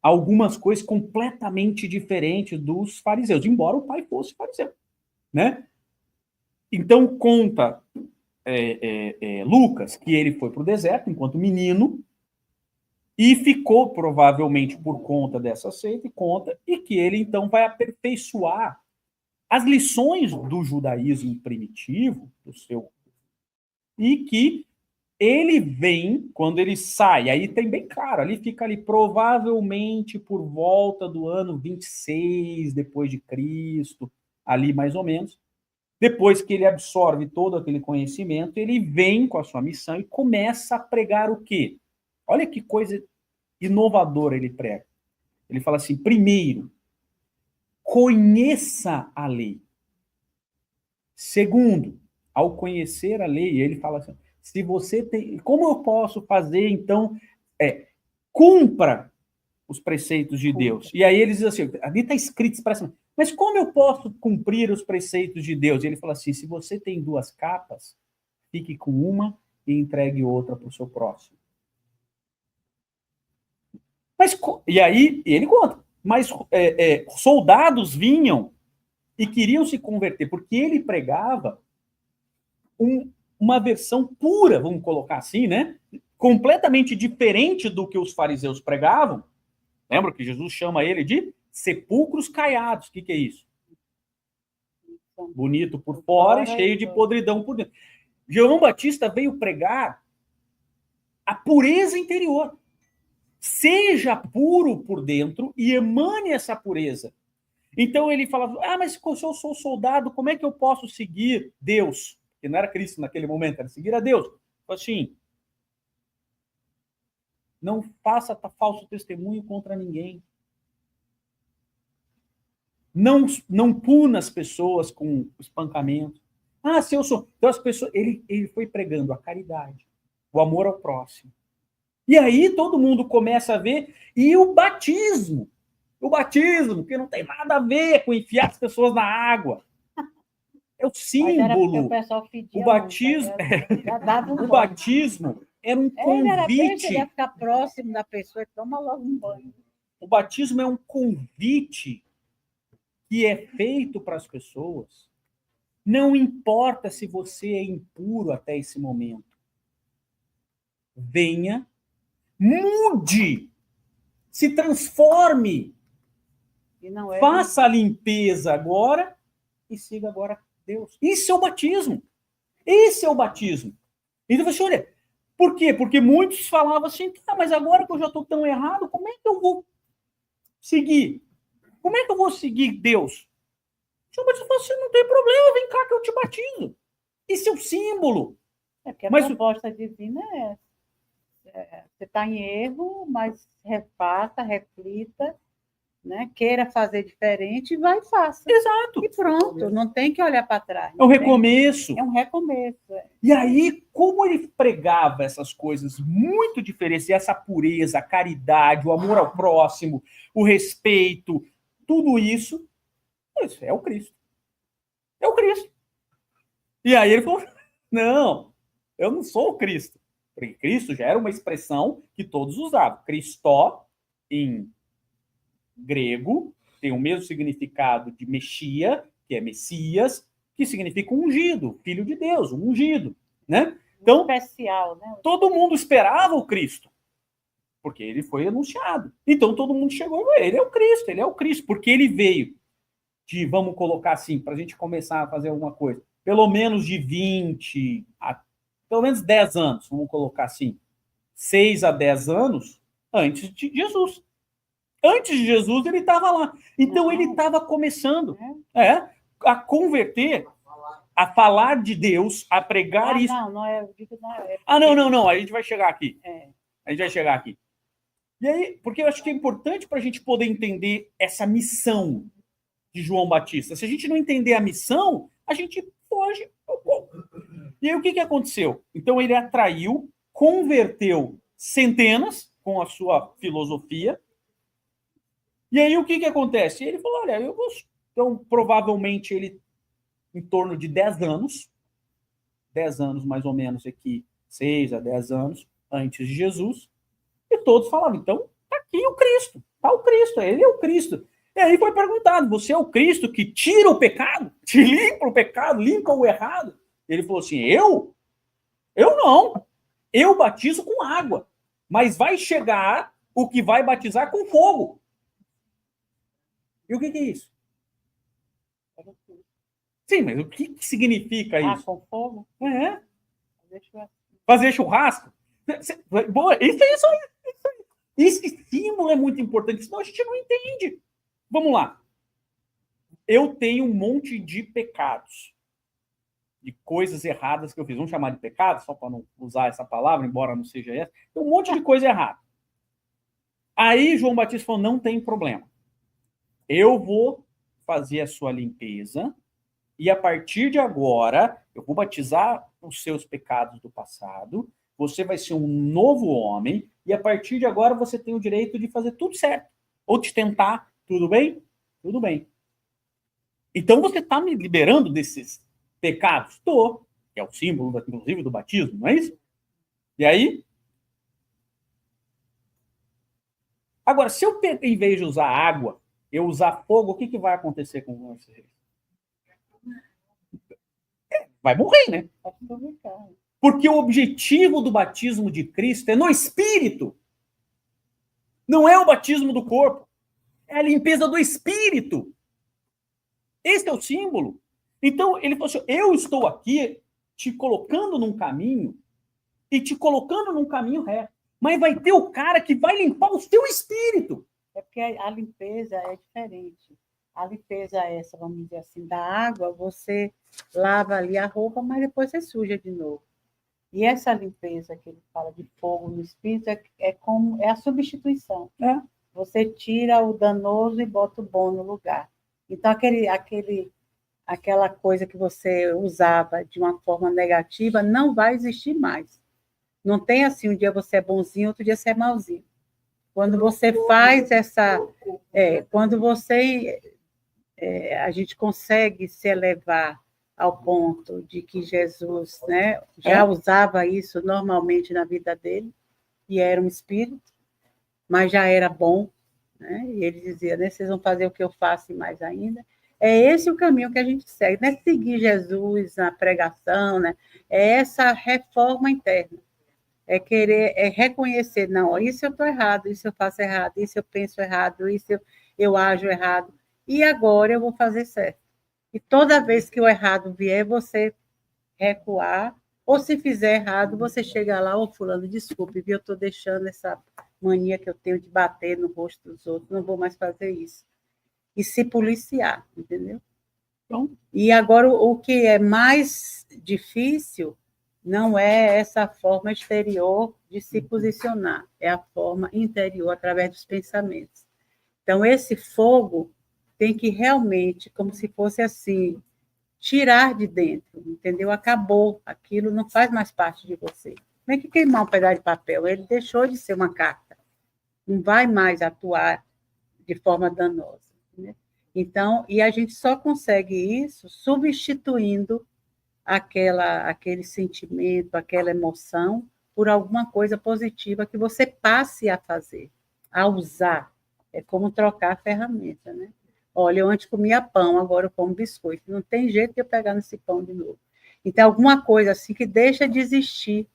algumas coisas completamente diferentes dos fariseus, embora o pai fosse fariseu, né? Então, conta Lucas que ele foi para o deserto enquanto menino e ficou, provavelmente, por conta dessa seita, e que ele, então, vai aperfeiçoar as lições do judaísmo primitivo, e que ele vem, quando ele sai, aí tem bem claro, ali fica ali provavelmente por volta do ano 26 depois de Cristo, ali mais ou menos. Depois que ele absorve todo aquele conhecimento, ele vem com a sua missão e começa a pregar o quê? Olha que coisa inovadora ele prega. Ele fala assim, primeiro, conheça a lei. Segundo, ao conhecer a lei, ele fala assim, se você tem... Como eu posso fazer, então, cumpra os preceitos de Deus. E aí ele diz assim, ali está escrito, mas como eu posso cumprir os preceitos de Deus? E ele fala assim, se você tem 2 capas, fique com uma e entregue outra para o seu próximo. E aí ele conta, mas soldados vinham e queriam se converter, porque ele pregava uma versão pura, vamos colocar assim, né? Completamente diferente do que os fariseus pregavam. Lembra que Jesus chama ele de sepulcros caiados? O que é isso? Bonito por fora e cheio de podridão por dentro. João Batista veio pregar a pureza interior. Seja puro por dentro e emane essa pureza. Então ele falava, mas se eu sou soldado, como é que eu posso seguir Deus? que não era Cristo naquele momento, era seguir a Deus. Falou assim, não faça falso testemunho contra ninguém. Não puna as pessoas com espancamento. Ah, se eu sou... Então as pessoas... Ele foi pregando a caridade, o amor ao próximo. E aí todo mundo começa a ver, e o batismo, que não tem nada a ver com enfiar as pessoas na água. É o símbolo. O pessoal fedia o batismo, o batismo era um convite. Ele ia ficar próximo da pessoa e toma logo um banho. O batismo é um convite que é feito para as pessoas. Não importa se você é impuro até esse momento. Venha, mude, se transforme. Faça a limpeza agora e siga agora Deus. Isso é o batismo. Esse é o batismo. Então você olha, por quê? Porque muitos falavam assim, mas agora que eu já estou tão errado, como é que eu vou seguir? Como é que eu vou seguir Deus? O Batista falou assim, não tem problema, vem cá que eu te batizo. Esse é o símbolo. É porque a proposta divina é você está em erro, mas refaça, reflita, né? Queira fazer diferente, vai e faça. Exato. E pronto, não tem que olhar para trás. É um recomeço. É um recomeço. E aí, como ele pregava essas coisas muito diferentes, essa pureza, a caridade, o amor ao próximo, o respeito, tudo isso é o Cristo. É o Cristo. E aí ele falou, não, eu não sou o Cristo. Porque Cristo já era uma expressão que todos usavam. Cristó, em grego, tem o mesmo significado de Mexia, que é Messias, que significa ungido, filho de Deus, um ungido, né? Então, especial, né? Todo mundo esperava o Cristo, porque ele foi anunciado. Então, todo mundo chegou e ele é o Cristo, porque ele veio de, vamos colocar assim, para a gente começar a fazer alguma coisa, pelo menos de 20 a pelo menos 10 anos, vamos colocar assim, 6 a 10 anos antes de Jesus. Antes de Jesus, ele estava lá. Então, ele estava começando a converter, a falar de Deus, a pregar isso. Não é. Não, a gente vai chegar aqui. A gente vai chegar aqui. E aí, porque eu acho que é importante para a gente poder entender essa missão de João Batista. Se a gente não entender a missão, a gente foge. E aí, o que aconteceu? Então, ele atraiu, converteu centenas com a sua filosofia. E aí, o que acontece? Ele falou, olha, eu vou... Então, provavelmente, ele, em torno de 10 anos mais ou menos aqui, 6 a 10 anos antes de Jesus, e todos falavam, então, tá aqui o Cristo, tá o Cristo, ele é o Cristo. E aí foi perguntado, você é o Cristo que tira o pecado? Te limpa o pecado, limpa o errado? Ele falou assim, eu? Eu não. Eu batizo com água, mas vai chegar o que vai batizar com fogo. E o que é isso? Sim, mas o que significa isso? Com fogo? Fazer churrasco? Boa, isso aí. Esse símbolo é muito importante, senão a gente não entende. Vamos lá. Eu tenho um monte de pecados, de coisas erradas que eu fiz. Vamos chamar de pecado, só para não usar essa palavra, embora não seja essa. Tem um monte de coisa errada. Aí João Batista falou, não tem problema. Eu vou fazer a sua limpeza e a partir de agora eu vou batizar os seus pecados do passado, você vai ser um novo homem e a partir de agora você tem o direito de fazer tudo certo. Ou de tentar, tudo bem? Tudo bem. Então você está me liberando desses pecados? Estou. Que é o símbolo, inclusive, do batismo, não é isso? E aí? Agora, se eu, em vez de usar água, eu usar fogo, o que vai acontecer com vocês? Vai morrer, né? Porque o objetivo do batismo de Cristo é no Espírito. Não é o batismo do corpo. É a limpeza do Espírito. Esse é o símbolo. Então, ele falou assim, eu estou aqui te colocando num caminho e te colocando num caminho reto. Mas vai ter o cara que vai limpar o teu espírito. É porque a limpeza é diferente. A limpeza é essa, vamos dizer assim, da água, você lava ali a roupa, mas depois você suja de novo. E essa limpeza que ele fala de fogo no espírito é a substituição. É. Você tira o danoso e bota o bom no lugar. Então, aquela coisa que você usava de uma forma negativa não vai existir mais. Não tem assim, um dia você é bonzinho, outro dia você é malzinho. Quando você faz quando a gente consegue se elevar ao ponto de que Jesus, né, já usava isso normalmente na vida dele, e era um espírito, mas já era bom, né? E ele dizia, né, vocês vão fazer o que eu faço e mais ainda. É esse o caminho que a gente segue, não é seguir Jesus na pregação, né? É essa reforma interna, é reconhecer, não, isso eu estou errado, isso eu faço errado, isso eu penso errado, isso eu ajo errado, e agora eu vou fazer certo. E toda vez que o errado vier, você recuar, ou se fizer errado, você chega lá, ô fulano, desculpe, eu estou deixando essa mania que eu tenho de bater no rosto dos outros, não vou mais fazer isso. E se policiar, entendeu? Então, e agora, o que é mais difícil não é essa forma exterior de se posicionar, é a forma interior, através dos pensamentos. Então, esse fogo tem que realmente, como se fosse assim, tirar de dentro, entendeu? Acabou, aquilo não faz mais parte de você. Como é que queimar um pedaço de papel? Ele deixou de ser uma carta, não vai mais atuar de forma danosa, né? Então, e a gente só consegue isso substituindo aquele sentimento, aquela emoção, por alguma coisa positiva que você passe a fazer, a usar. É como trocar a ferramenta, né? Olha, eu antes comia pão, agora eu como biscoito. Não tem jeito de eu pegar nesse pão de novo. Então, alguma coisa assim que deixa de existir,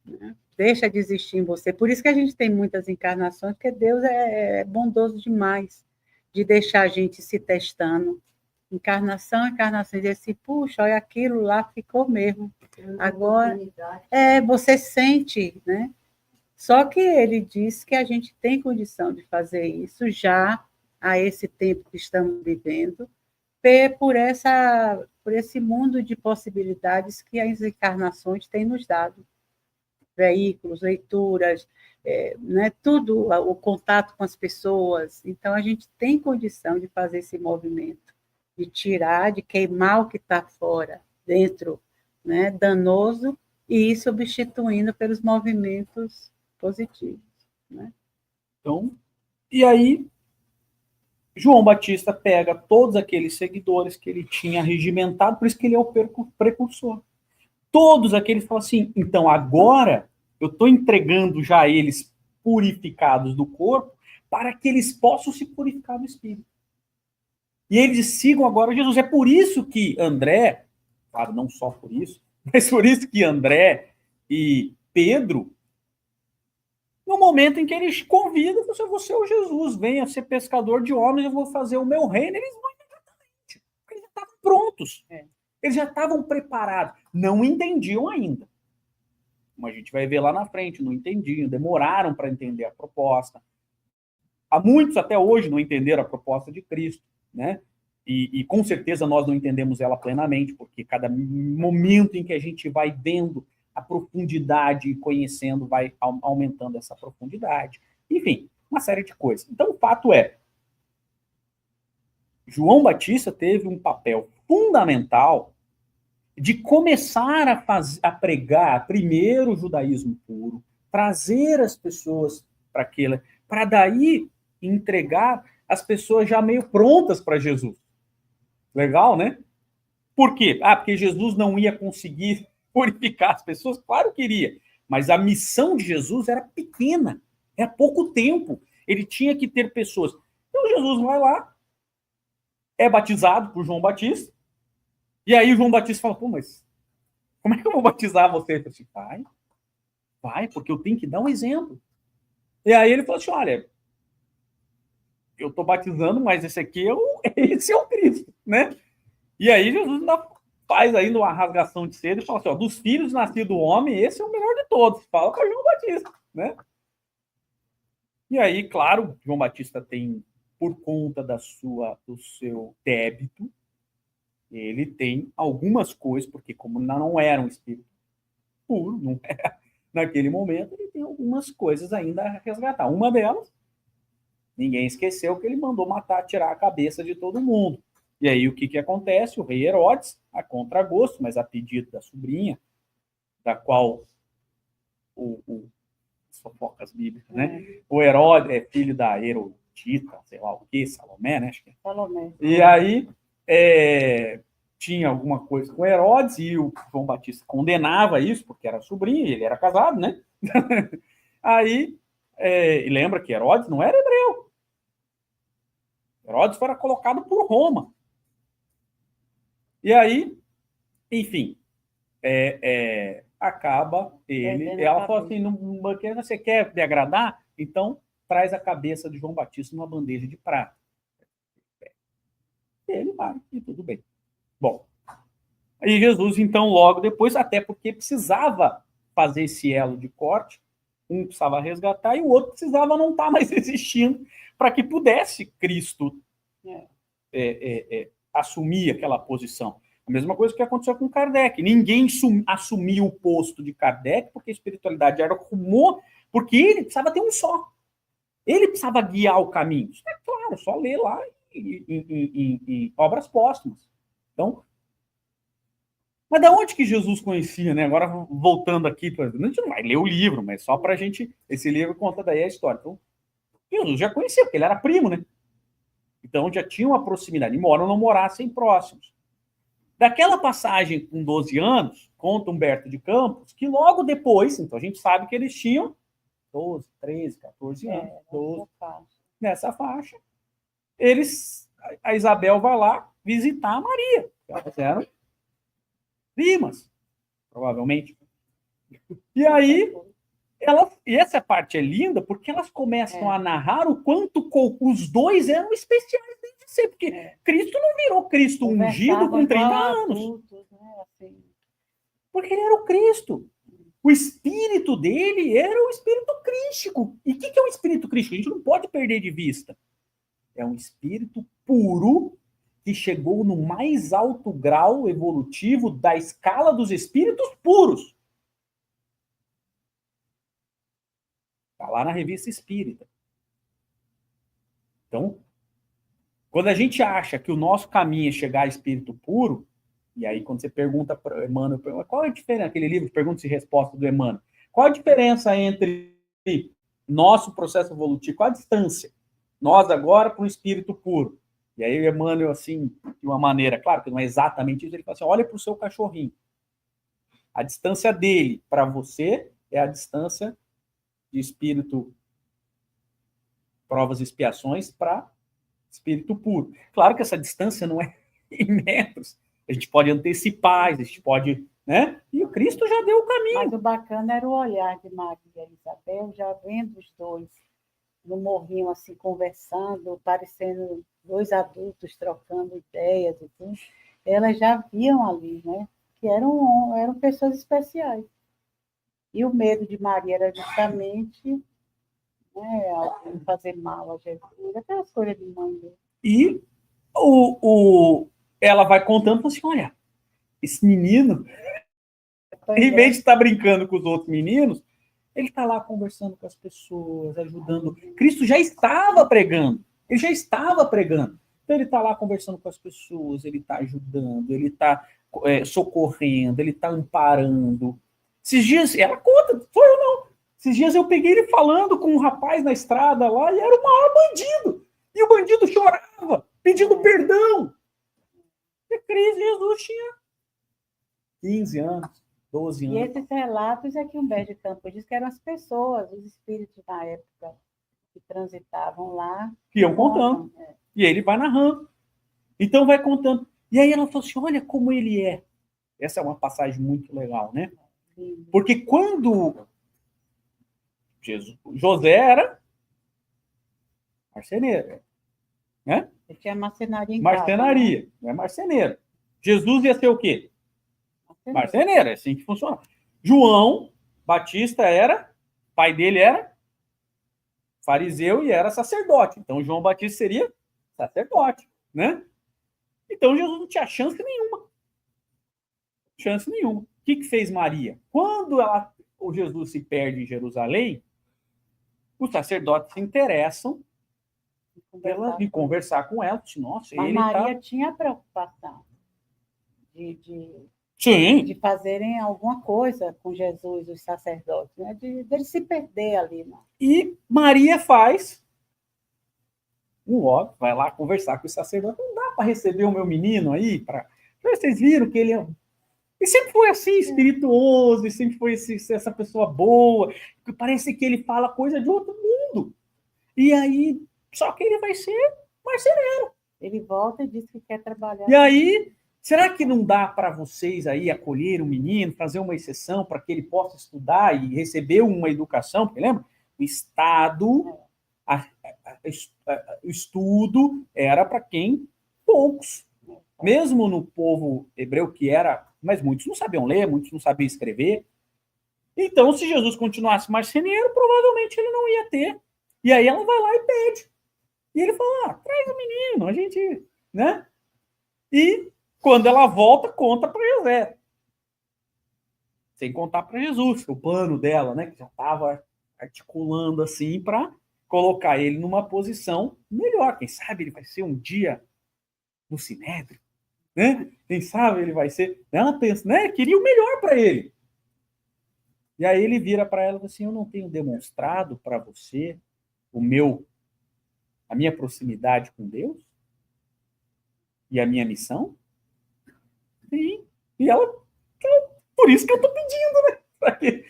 né? Deixa de existir em você. Por isso que a gente tem muitas encarnações, porque Deus é bondoso demais de deixar a gente se testando. Encarnação, e dizer assim, puxa, olha, aquilo lá ficou mesmo. Agora, você sente, né? Só que ele diz que a gente tem condição de fazer isso já a esse tempo que estamos vivendo, por esse mundo de possibilidades que as encarnações têm nos dado. Veículos, leituras, né, tudo, o contato com as pessoas. Então, a gente tem condição de fazer esse movimento, de tirar, de queimar o que está fora, dentro, né, danoso, e ir substituindo pelos movimentos positivos, né? Então, e aí, João Batista pega todos aqueles seguidores que ele tinha regimentado, por isso que ele é o precursor. Todos aqueles falam assim, então agora eu estou entregando já eles purificados do corpo para que eles possam se purificar do espírito. E eles sigam agora Jesus. É por isso que André, claro, não só por isso, mas por isso que André e Pedro, no momento em que eles convidam, você é o Jesus, venha ser pescador de homens, eu vou fazer o meu reino, eles vão imediatamente, porque eles já estavam prontos. Eles já estavam preparados, não entendiam ainda. Como a gente vai ver lá na frente, não entendiam, demoraram para entender a proposta. Há muitos até hoje não entenderam a proposta de Cristo, né? E com certeza nós não entendemos ela plenamente, porque cada momento em que a gente vai vendo a profundidade e conhecendo, vai aumentando essa profundidade. Enfim, uma série de coisas. Então, o fato é, João Batista teve um papel fundamental de começar a pregar primeiro o judaísmo puro, trazer as pessoas para aquilo, para daí entregar as pessoas já meio prontas para Jesus. Legal, né? Por quê? Porque Jesus não ia conseguir purificar as pessoas? Claro que iria, mas a missão de Jesus era pequena, era pouco tempo. Ele tinha que ter pessoas. Então Jesus vai lá, é batizado por João Batista, e aí João Batista fala, pô, mas como é que eu vou batizar você? Eu falei assim, vai, porque eu tenho que dar um exemplo. E aí ele falou assim, olha, eu estou batizando, mas esse é o Cristo, né? E aí Jesus ainda faz ainda uma rasgação de seda e fala assim, dos filhos nascidos do homem, esse é o melhor de todos. Fala para João Batista, né? E aí, claro, João Batista tem por conta do seu débito, ele tem algumas coisas, porque como não era um espírito puro, não era, naquele momento, ele tem algumas coisas ainda a resgatar. Uma delas, ninguém esqueceu que ele mandou matar, tirar a cabeça de todo mundo. E aí o que acontece? O rei Herodes, a contragosto, mas a pedido da sobrinha, da qual fofocas bíblicas, né? O Herodes é filho da Herodita, sei lá o que, Salomé, né? Acho que é. Salomé. E aí tinha alguma coisa com Herodes e o João Batista condenava isso, porque era sobrinho, ele era casado, né? Aí, e lembra que Herodes não era hebreu. Herodes foi colocado por Roma. E aí, enfim, acaba ela fala assim, no banquete, você quer me agradar? Então, traz a cabeça de João Batista numa bandeja de prata. Ele vai, e tudo bem. Bom, aí Jesus, então, logo depois, até porque precisava fazer esse elo de corte, um precisava resgatar e o outro precisava não estar mais existindo para que pudesse Cristo assumir aquela posição. A mesma coisa que aconteceu com Kardec. Ninguém assumiu o posto de Kardec porque a espiritualidade era rumor, porque ele precisava ter um só. Ele precisava guiar o caminho. Isso é claro, só ler lá em obras póstumas. Então, mas da onde que Jesus conhecia, né? Agora, voltando aqui, a gente não vai ler o livro, mas só para a gente... Esse livro conta daí a história. Então, Jesus já conhecia, porque ele era primo, né? Então, já tinha uma proximidade, embora não morassem próximos. Daquela passagem com 12 anos, conta Humberto de Campos, que logo depois, então a gente sabe que eles tinham 12, 13, 14 anos, 12, nessa faixa, a Isabel vai lá visitar a Maria. Elas eram primas, provavelmente. E aí, e essa parte é linda, porque elas começam a narrar o quanto os dois eram especiais desde sempre, porque Cristo não virou Cristo ungido com 30 anos. Adultos, né? Assim. Porque ele era o Cristo. O espírito dele era o espírito crístico. E o que é o espírito crístico? A gente não pode perder de vista. É um espírito puro que chegou no mais alto grau evolutivo da escala dos espíritos puros. Está lá na Revista Espírita. Então, quando a gente acha que o nosso caminho é chegar a espírito puro, e aí quando você pergunta para o Emmanuel, qual é a diferença, aquele livro, Perguntas e Respostas do Emmanuel, qual a diferença entre nosso processo evolutivo, qual a distância? Nós agora para um espírito puro. E aí o Emmanuel, assim, de uma maneira, claro que não é exatamente isso, ele fala assim, olha para o seu cachorrinho. A distância dele para você é a distância de espírito, provas e expiações, para espírito puro. Claro que essa distância não é em metros. A gente pode antecipar, a gente pode... né? E o Cristo já deu o caminho. Mas o bacana era o olhar de Maria e Isabel, já vendo os dois no morrinho, assim, conversando, parecendo dois adultos trocando ideias e tudo. Elas já viam ali, né? Que eram pessoas especiais. E o medo de Maria era justamente, né, fazer mal a Jesus, aquelas coisas de mãe dele. E ela vai contando assim, olha, esse menino, em vez de estar brincando com os outros meninos, ele está lá conversando com as pessoas, ajudando. Cristo já estava pregando. Ele já estava pregando. Então, ele está lá conversando com as pessoas, ele está ajudando, ele está socorrendo, ele está amparando. Esses dias, ela conta, foi ou não? Esses dias eu peguei ele falando com um rapaz na estrada lá, e era o maior bandido. E o bandido chorava, pedindo perdão. E Jesus tinha 15 anos. 12 anos. E esses relatos é que Humberto de Campos diz que eram as pessoas, os espíritos da época que transitavam lá. Que iam contando. E ele vai narrando. Então vai contando. E aí ela falou assim, olha como ele é. Essa é uma passagem muito legal, né? Sim. Porque quando José era marceneiro, né? Ele tinha marcenaria em marcenaria, casa, né? Não é marceneiro. Jesus ia ser o quê? Marceneiro, é assim que funciona. João Batista pai dele era fariseu e era sacerdote. Então, João Batista seria sacerdote, né? Então, Jesus não tinha chance nenhuma. Chance nenhuma. O que fez Maria? Quando o Jesus se perde em Jerusalém, os sacerdotes se interessam em conversar com ela. Nossa, mas ele Maria tinha preocupação de Sim. fazerem alguma coisa com Jesus, os sacerdotes, né? de ele se perder ali. Né? E Maria faz óbvio, vai lá conversar com o sacerdote. Não dá para receber o meu menino aí? Vocês viram que ele é. E sempre foi assim, espirituoso, e sempre foi essa pessoa boa, que parece que ele fala coisa de outro mundo. E aí, só que ele vai ser marceneiro. Ele volta e diz que quer trabalhar. E aí, será que não dá para vocês aí acolher o menino, fazer uma exceção para que ele possa estudar e receber uma educação? Porque lembra? O Estado, o estudo era para quem? Poucos. Mesmo no povo hebreu que era, mas muitos não sabiam ler, muitos não sabiam escrever. Então, se Jesus continuasse marceneiro, provavelmente ele não ia ter. E aí ela vai lá e pede. E ele fala, traz o menino, a gente, né? E quando ela volta, conta para José. Sem contar para Jesus, o plano dela, né? Que já estava articulando assim para colocar ele numa posição melhor. Quem sabe ele vai ser um dia no Sinédrio, né? Quem sabe ele vai ser. Ela pensa, né? Queria o melhor para ele. E aí ele vira para ela e diz assim: eu não tenho demonstrado para você a minha proximidade com Deus e a minha missão? E ela, por isso que eu estou pedindo, né? Para que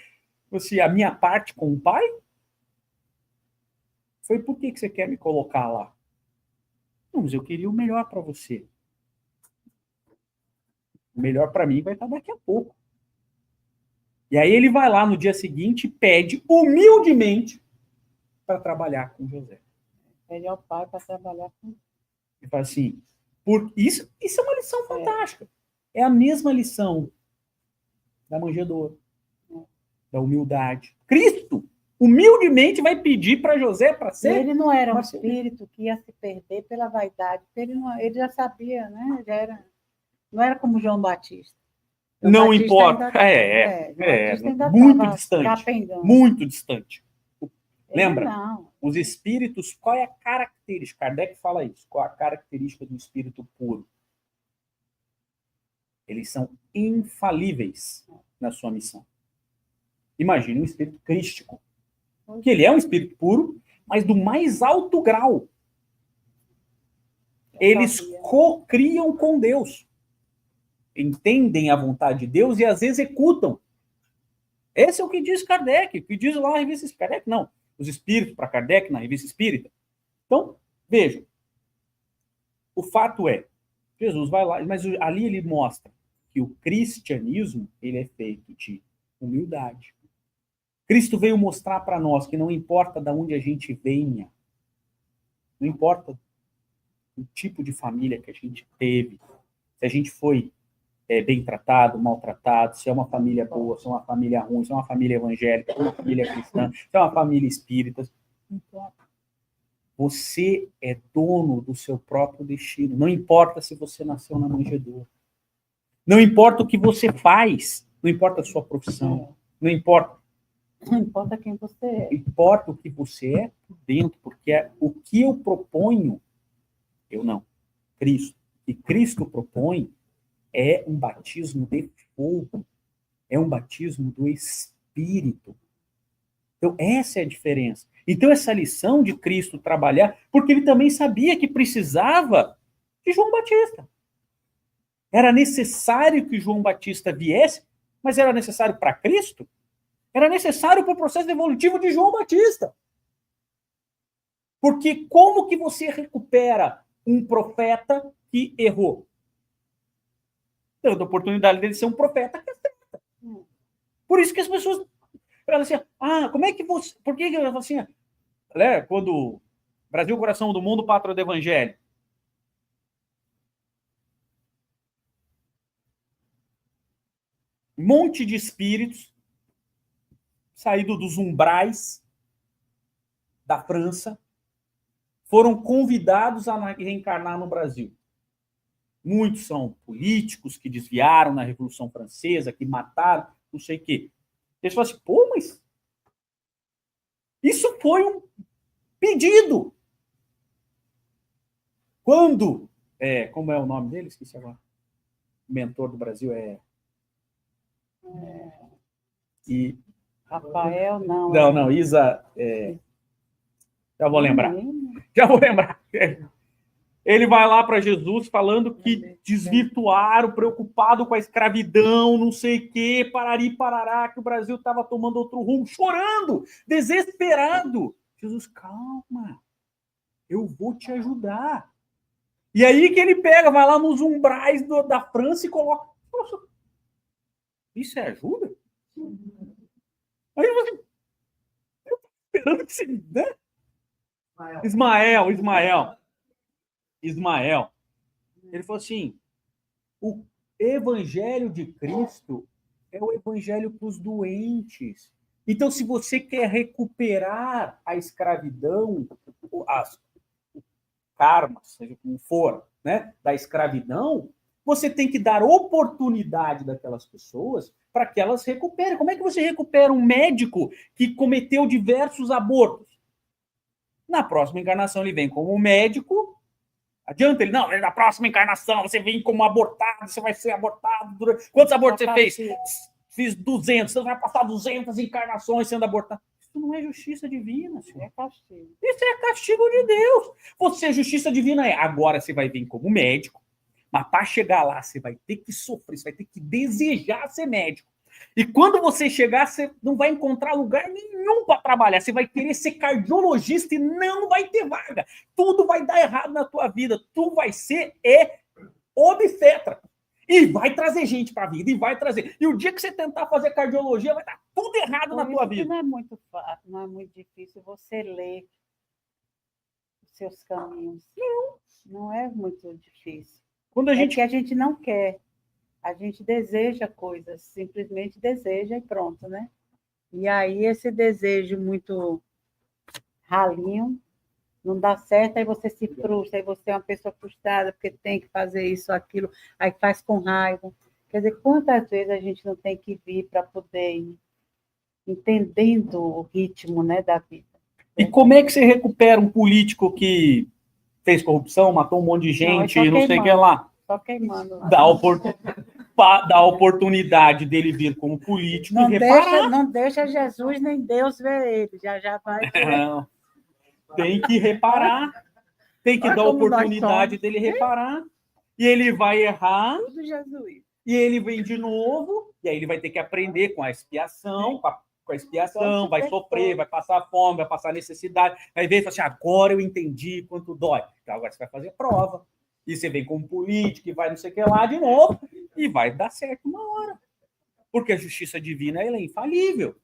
você, a minha parte com o Pai? Foi por que você quer me colocar lá? Não, mas eu queria o melhor para você. O melhor para mim vai estar daqui a pouco. E aí ele vai lá no dia seguinte e pede humildemente para trabalhar com José. Ele é o pai para trabalhar com. Ele fala assim, isso é uma lição fantástica. É a mesma lição da manjedoura, da humildade. Cristo humildemente vai pedir para José para ser. Ele não era um espírito que ia se perder pela vaidade. Ele já sabia, né? Não era como João Batista. João Não Batista importa. Muito distante. Capengando. Muito distante. Ele Lembra? não. Os espíritos, qual é a característica? Kardec fala isso. Qual é a característica do espírito puro? Eles são infalíveis na sua missão. Imagine um espírito crístico, que ele é um espírito puro, mas do mais alto grau. Eles co-criam com Deus. Entendem a vontade de Deus e as executam. Esse é o que diz Kardec, o que diz lá na revista Espírita. Kardec, não. Os espíritos para Kardec na revista Espírita. Então, vejam. O fato é, Jesus vai lá, mas ali ele mostra que o cristianismo ele é feito de humildade. Cristo veio mostrar para nós que não importa de onde a gente venha, não importa o tipo de família que a gente teve, se a gente foi bem tratado, maltratado, se é uma família boa, se é uma família ruim, se é uma família evangélica, se é uma família cristã, se é uma família espírita, não importa. Você é dono do seu próprio destino. Não importa se você nasceu na manjedoura. Não importa o que você faz. Não importa a sua profissão. Não importa. Não importa quem você é. Importa o que você é por dentro, porque é o que eu proponho, eu não. Cristo. E Cristo propõe é um batismo de fogo. É um batismo do Espírito. Então, essa é a diferença. Então, essa lição de Cristo trabalhar, porque ele também sabia que precisava de João Batista. Era necessário que João Batista viesse, mas era necessário para Cristo? Era necessário para o processo evolutivo de João Batista. Porque como que você recupera um profeta que errou? Dando a oportunidade dele ser um profeta que acerta. Por isso que as pessoas falam assim, como é que você... Por que eu falo assim, quando Brasil, coração do mundo, pátria do evangelho. Um monte de espíritos saído dos umbrais da França foram convidados a reencarnar no Brasil. Muitos são políticos que desviaram na Revolução Francesa, que mataram, não sei o quê. Eles falam assim, pô, mas isso foi um pedido. Quando, como é o nome dele? Esqueci agora. O mentor do Brasil Rafael, não. Não, Isa... já vou lembrar. Ele vai lá para Jesus falando que desvirtuaram, preocupado com a escravidão, não sei o quê, parari, parará, que o Brasil estava tomando outro rumo, chorando, desesperado. Jesus, calma, eu vou te ajudar. E aí que ele pega, vai lá nos umbrais da França e coloca... Nossa, isso é ajuda? Aí você... Eu tô esperando que você... Né? Ismael. Ele falou assim, o evangelho de Cristo é o evangelho para os doentes. Então, se você quer recuperar a escravidão, as karmas, seja como for, né, da escravidão, você tem que dar oportunidade daquelas pessoas para que elas recuperem. Como é que você recupera um médico que cometeu diversos abortos? Na próxima encarnação ele vem como médico. Adianta ele? Não, na próxima encarnação você vem como abortado, você vai ser abortado. Quantos abortos você fez? Fiz 200. Você vai passar 200 encarnações sendo abortado. Isso não é justiça divina, senhor. É castigo. Isso é castigo de Deus. Você, justiça divina é. Agora você vai vir como médico, mas para chegar lá você vai ter que sofrer, você vai ter que desejar ser médico. E quando você chegar, você não vai encontrar lugar nenhum para trabalhar. Você vai querer ser cardiologista e não vai ter vaga. Tudo vai dar errado na tua vida. Tu vai ser obstetra. E vai trazer gente para a vida. E vai trazer. E o dia que você tentar fazer cardiologia, vai dar tudo errado na tua vida. Não é muito fácil, não é muito difícil você ler os seus caminhos. Não é muito difícil. Quando a gente... É que a gente não quer. A gente deseja coisas, simplesmente deseja e pronto, né? E aí esse desejo muito ralinho, não dá certo, aí você se frustra, aí você é uma pessoa frustrada porque tem que fazer isso, aquilo, aí faz com raiva. Quer dizer, quantas vezes a gente não tem que vir para poder ir entendendo o ritmo, né, da vida. E como é que você recupera um político que fez corrupção, matou um monte de gente, não sei o que lá? Só queimando. Dá a oportunidade dele vir como político e reparar. Não deixa Jesus nem Deus ver ele. Já vai. Não. Tem que reparar. Tem que dar a oportunidade dele reparar. E ele vai errar. Tudo Jesus. E ele vem de novo. E aí ele vai ter que aprender com a expiação, com a expiação, vai sofrer, vai passar fome, vai passar necessidade. Vai ver e fala assim, agora eu entendi quanto dói. Então agora você vai fazer prova. E você vem como político e vai não sei o que lá de novo, e vai dar certo uma hora. Porque a justiça divina, ela é infalível.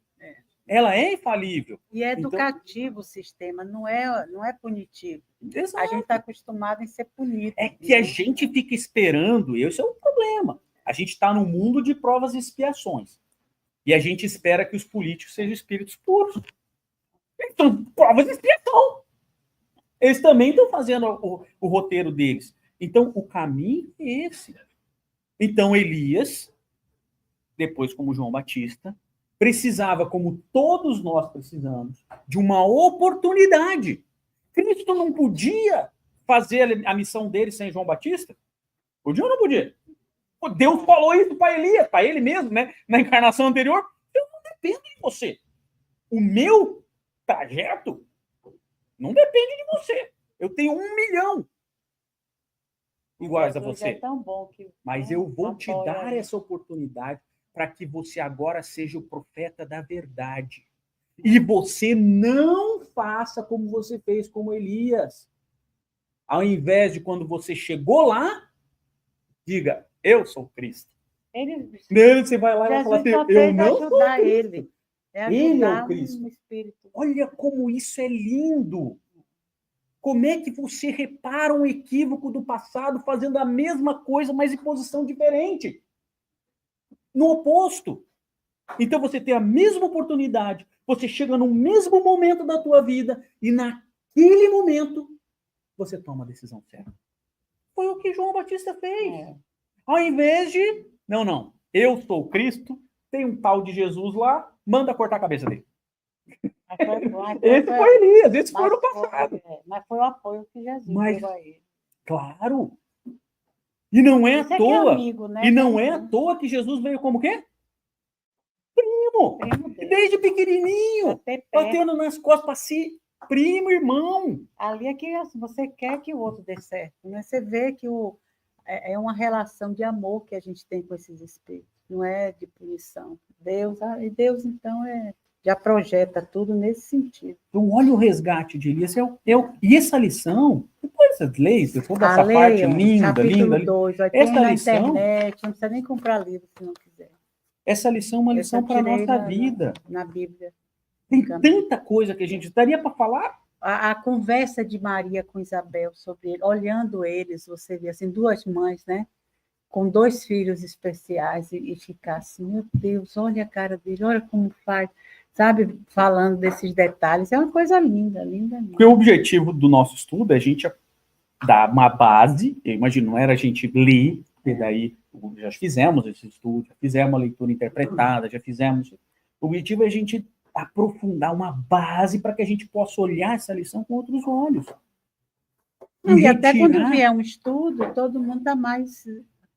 Ela é infalível. E é educativo o sistema, não é punitivo. Exato. A gente está acostumado em ser punido. É que a gente fica esperando, e esse é o problema. A gente está num mundo de provas e expiações. E a gente espera que os políticos sejam espíritos puros. Então, provas e expiação. Eles também estão fazendo o roteiro deles. Então, o caminho é esse. Então, Elias, depois como João Batista, precisava, como todos nós precisamos, de uma oportunidade. Cristo não podia fazer a missão dele sem João Batista? Podia ou não podia? Deus falou isso para Elias, para ele mesmo, né? Na encarnação anterior. Eu não dependo de você. O meu trajeto não depende de você. Eu tenho 1 milhão iguais a você. É tão bom que mas eu vou te dar essa oportunidade para que você agora seja o profeta da verdade. E você não faça como você fez com Elias. Ao invés de quando você chegou lá, diga, eu sou Cristo. Você vai lá e vai falar assim, eu não sou ele. Ele é o Cristo. Olha como isso é lindo. Como é que você repara um equívoco do passado fazendo a mesma coisa, mas em posição diferente? No oposto. Então você tem a mesma oportunidade Você chega no mesmo momento da tua vida e naquele momento você toma a decisão certa. Foi o que João Batista fez. Ao invés de, não, eu sou Cristo, tem um tal de Jesus lá, manda cortar a cabeça dele. Esse foi Elias, esse foi no passado. Mas foi o apoio que Jesus deu a ele. Claro. E não é à toa. Amigo, né? E não é à toa que Jesus veio como quê? Primo. Desde pequenininho. Batendo nas costas para si. Primo, irmão. Ali é que você quer que o outro dê certo, né? Você vê que é uma relação de amor que a gente tem com esses espíritos, não é de punição. Deus então, já projeta tudo nesse sentido. Então, olha o resgate de Elias. E essa lição, depois das leis, toda essa parte linda, capítulo 2, vai ter na lição, internet, não precisa nem comprar livro se não quiser. Essa lição é uma lição para a nossa vida. Na Bíblia. Tem tanta coisa que a gente daria para falar. A conversa de Maria com Isabel sobre ele, olhando eles, você vê assim, duas mães, né? Com dois filhos especiais e ficar assim, meu Deus, olha a cara dele, olha como faz, sabe? Falando desses detalhes, é uma coisa linda, linda, linda. Porque o objetivo do nosso estudo é a gente dar uma base, eu imagino, não era a gente ler, porque daí já fizemos esse estudo, já fizemos a leitura interpretada, já fizemos... O objetivo é a gente aprofundar uma base para que a gente possa olhar essa lição com outros olhos. E até quando vier um estudo, todo mundo está mais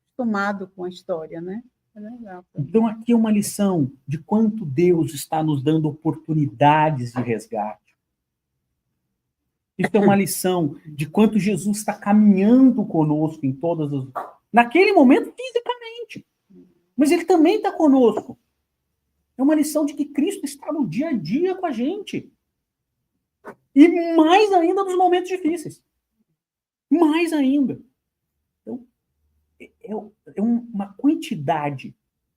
acostumado com a história, né? É legal. Então, aqui é uma lição de quanto Deus está nos dando oportunidades de resgate. Isso é uma lição de quanto Jesus está caminhando conosco em todas as... Naquele momento, fisicamente. Mas ele também está conosco. É uma lição de que Cristo está no dia a dia com a gente. E mais ainda nos momentos difíceis. Mais ainda. Então, é uma quantidade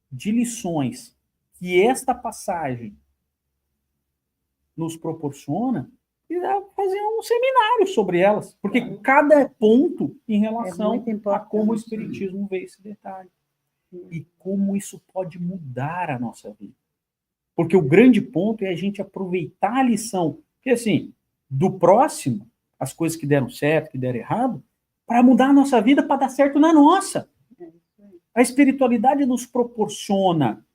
de lições que esta passagem nos proporciona e dá para fazer um seminário sobre elas. Porque cada ponto em relação a como o Espiritismo vê esse detalhe. E como isso pode mudar a nossa vida. Porque o grande ponto é a gente aproveitar a lição, porque assim, do próximo, as coisas que deram certo, que deram errado, para mudar a nossa vida, para dar certo na nossa. A espiritualidade nos proporciona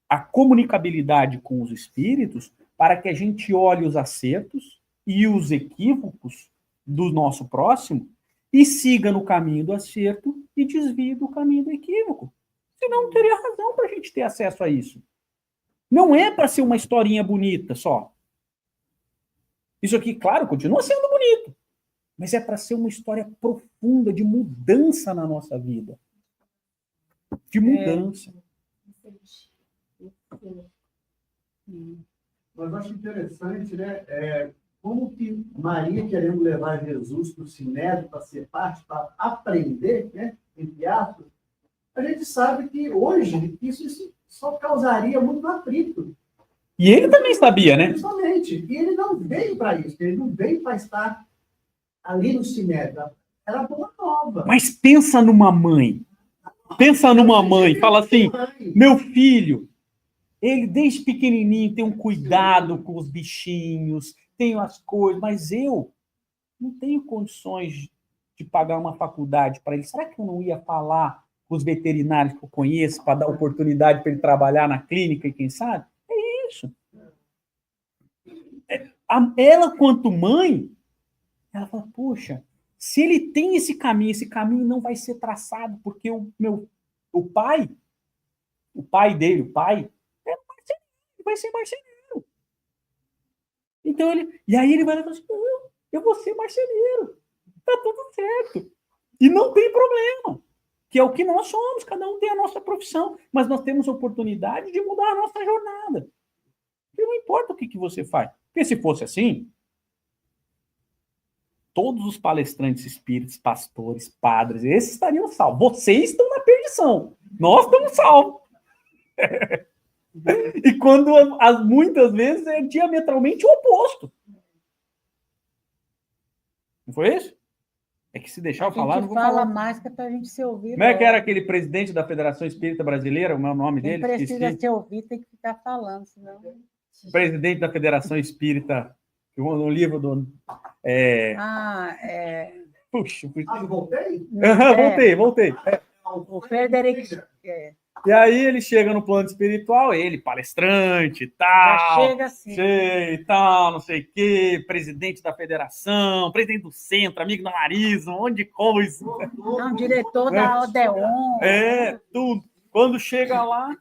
a comunicabilidade com os espíritos para que a gente olhe os acertos e os equívocos do nosso próximo e siga no caminho do acerto e desvie do caminho do equívoco. Senão não teria razão para a gente ter acesso a isso. Não é para ser uma historinha bonita só. Isso aqui, claro, continua sendo bonito. Mas é para ser uma história profunda de mudança na nossa vida. De mudança. Mas eu acho interessante, né? Como que Maria, querendo levar Jesus para o Sinédrio, para ser parte, para aprender, né? Entre aspas, a gente sabe que hoje isso só causaria muito atrito. E ele também sabia, né? Justamente. E ele não veio para isso. Ele não veio para estar ali no Sinédrio. Era boa nova. Mas pensa numa mãe. Pensa numa mãe. Fala assim, meu filho, ele desde pequenininho tem um cuidado com os bichinhos, tem as coisas, mas eu não tenho condições de pagar uma faculdade para ele. Será que eu não ia falar com os veterinários que eu conheço para dar oportunidade para ele trabalhar na clínica e quem sabe? É isso. Ela, quanto mãe, ela fala, poxa, se ele tem esse caminho não vai ser traçado, porque o pai dele, é marceneiro, vai ser marceneiro. Então e aí ele vai lá e fala assim, eu vou ser marceneiro. Tá tudo certo. E não tem problema. Que é o que nós somos, cada um tem a nossa profissão, mas nós temos oportunidade de mudar a nossa jornada. E não importa o que você faz. Porque se fosse assim, todos os palestrantes espíritas, pastores, padres, esses estariam salvos. Vocês estão na perdição. Nós estamos salvos. E quando muitas vezes é diametralmente o oposto. Não foi isso? É que se deixar eu falar, não vou falar. Fala mais que é para a gente se ouvir. Como é que era aquele presidente da Federação Espírita Brasileira? O meu nome dele? Quem precisa se ouvir tem que ficar falando, senão... presidente da Federação Espírita, no livro do... Puxa, voltei? voltei. O Frederic... E aí ele chega no plano espiritual, ele, palestrante, tal, já chega assim. Tal, não sei o quê, presidente da federação, presidente do centro, amigo da Marisa, um monte de coisa. Não, diretor da Odeon. Tudo. Quando chega lá,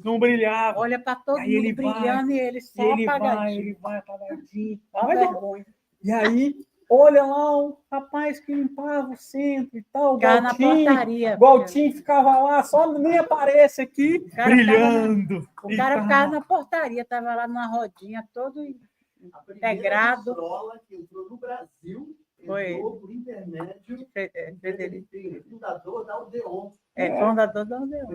não brilhava. Olha para todo mundo ele brilhando e ele só apagadinho. Ele vai apagadinho. Vergonha. E aí, olha lá o rapaz que limpava o centro e tal. Ficava na portaria. O Galtinho ficava lá, só nem aparece aqui, brilhando. O cara ficava na portaria, estava lá numa rodinha, todo integrado. A escola que entrou no Brasil, entrou por intermédio Frederic, fundador da Odeon. Fundador da Odeon.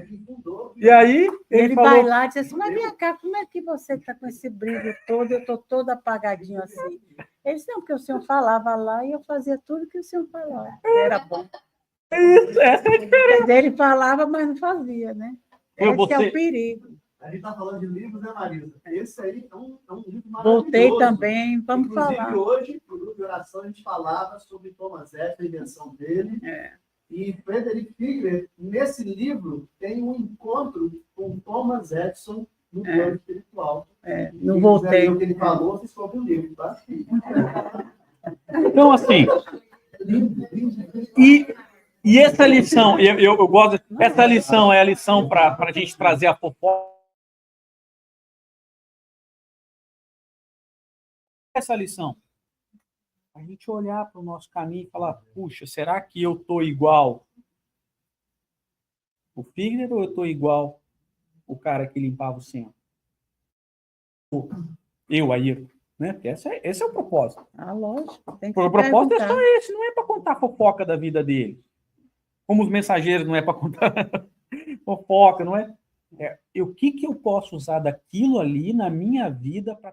E aí, ele vai lá e diz assim, mas vem cá, como é que você está com esse brilho todo? Eu estou todo apagadinho assim. Ele disse, não, porque o senhor falava lá e eu fazia tudo que o senhor falava. Era bom. Isso, essa é a diferença. Ele falava, mas não fazia, né? Esse é o perigo. A gente está falando de livros, né, Marisa? Esse aí é um livro maravilhoso. Voltei também, vamos Inclusive, falar. hoje, no grupo de oração, a gente falava sobre Thomas Edison, a invenção dele. E Frederic Figler, nesse livro, tem um encontro com Thomas Edison no plano espiritual. Não voltei. O que ele falou, vocês compram o livro, tá? Então, assim... E essa lição, eu gosto... Essa lição é a lição para a gente trazer a fofoca. Essa lição? A gente olhar para o nosso caminho e falar, puxa, será que eu estou igual o Figner ou eu estou igual o cara que limpava o centro? Eu, Ayrton, né? Porque esse é o propósito. Lógico. Tem que o propósito é só esse, não é para contar fofoca da vida dele. Como os mensageiros não é para contar fofoca, não é? O que eu posso usar daquilo ali na minha vida para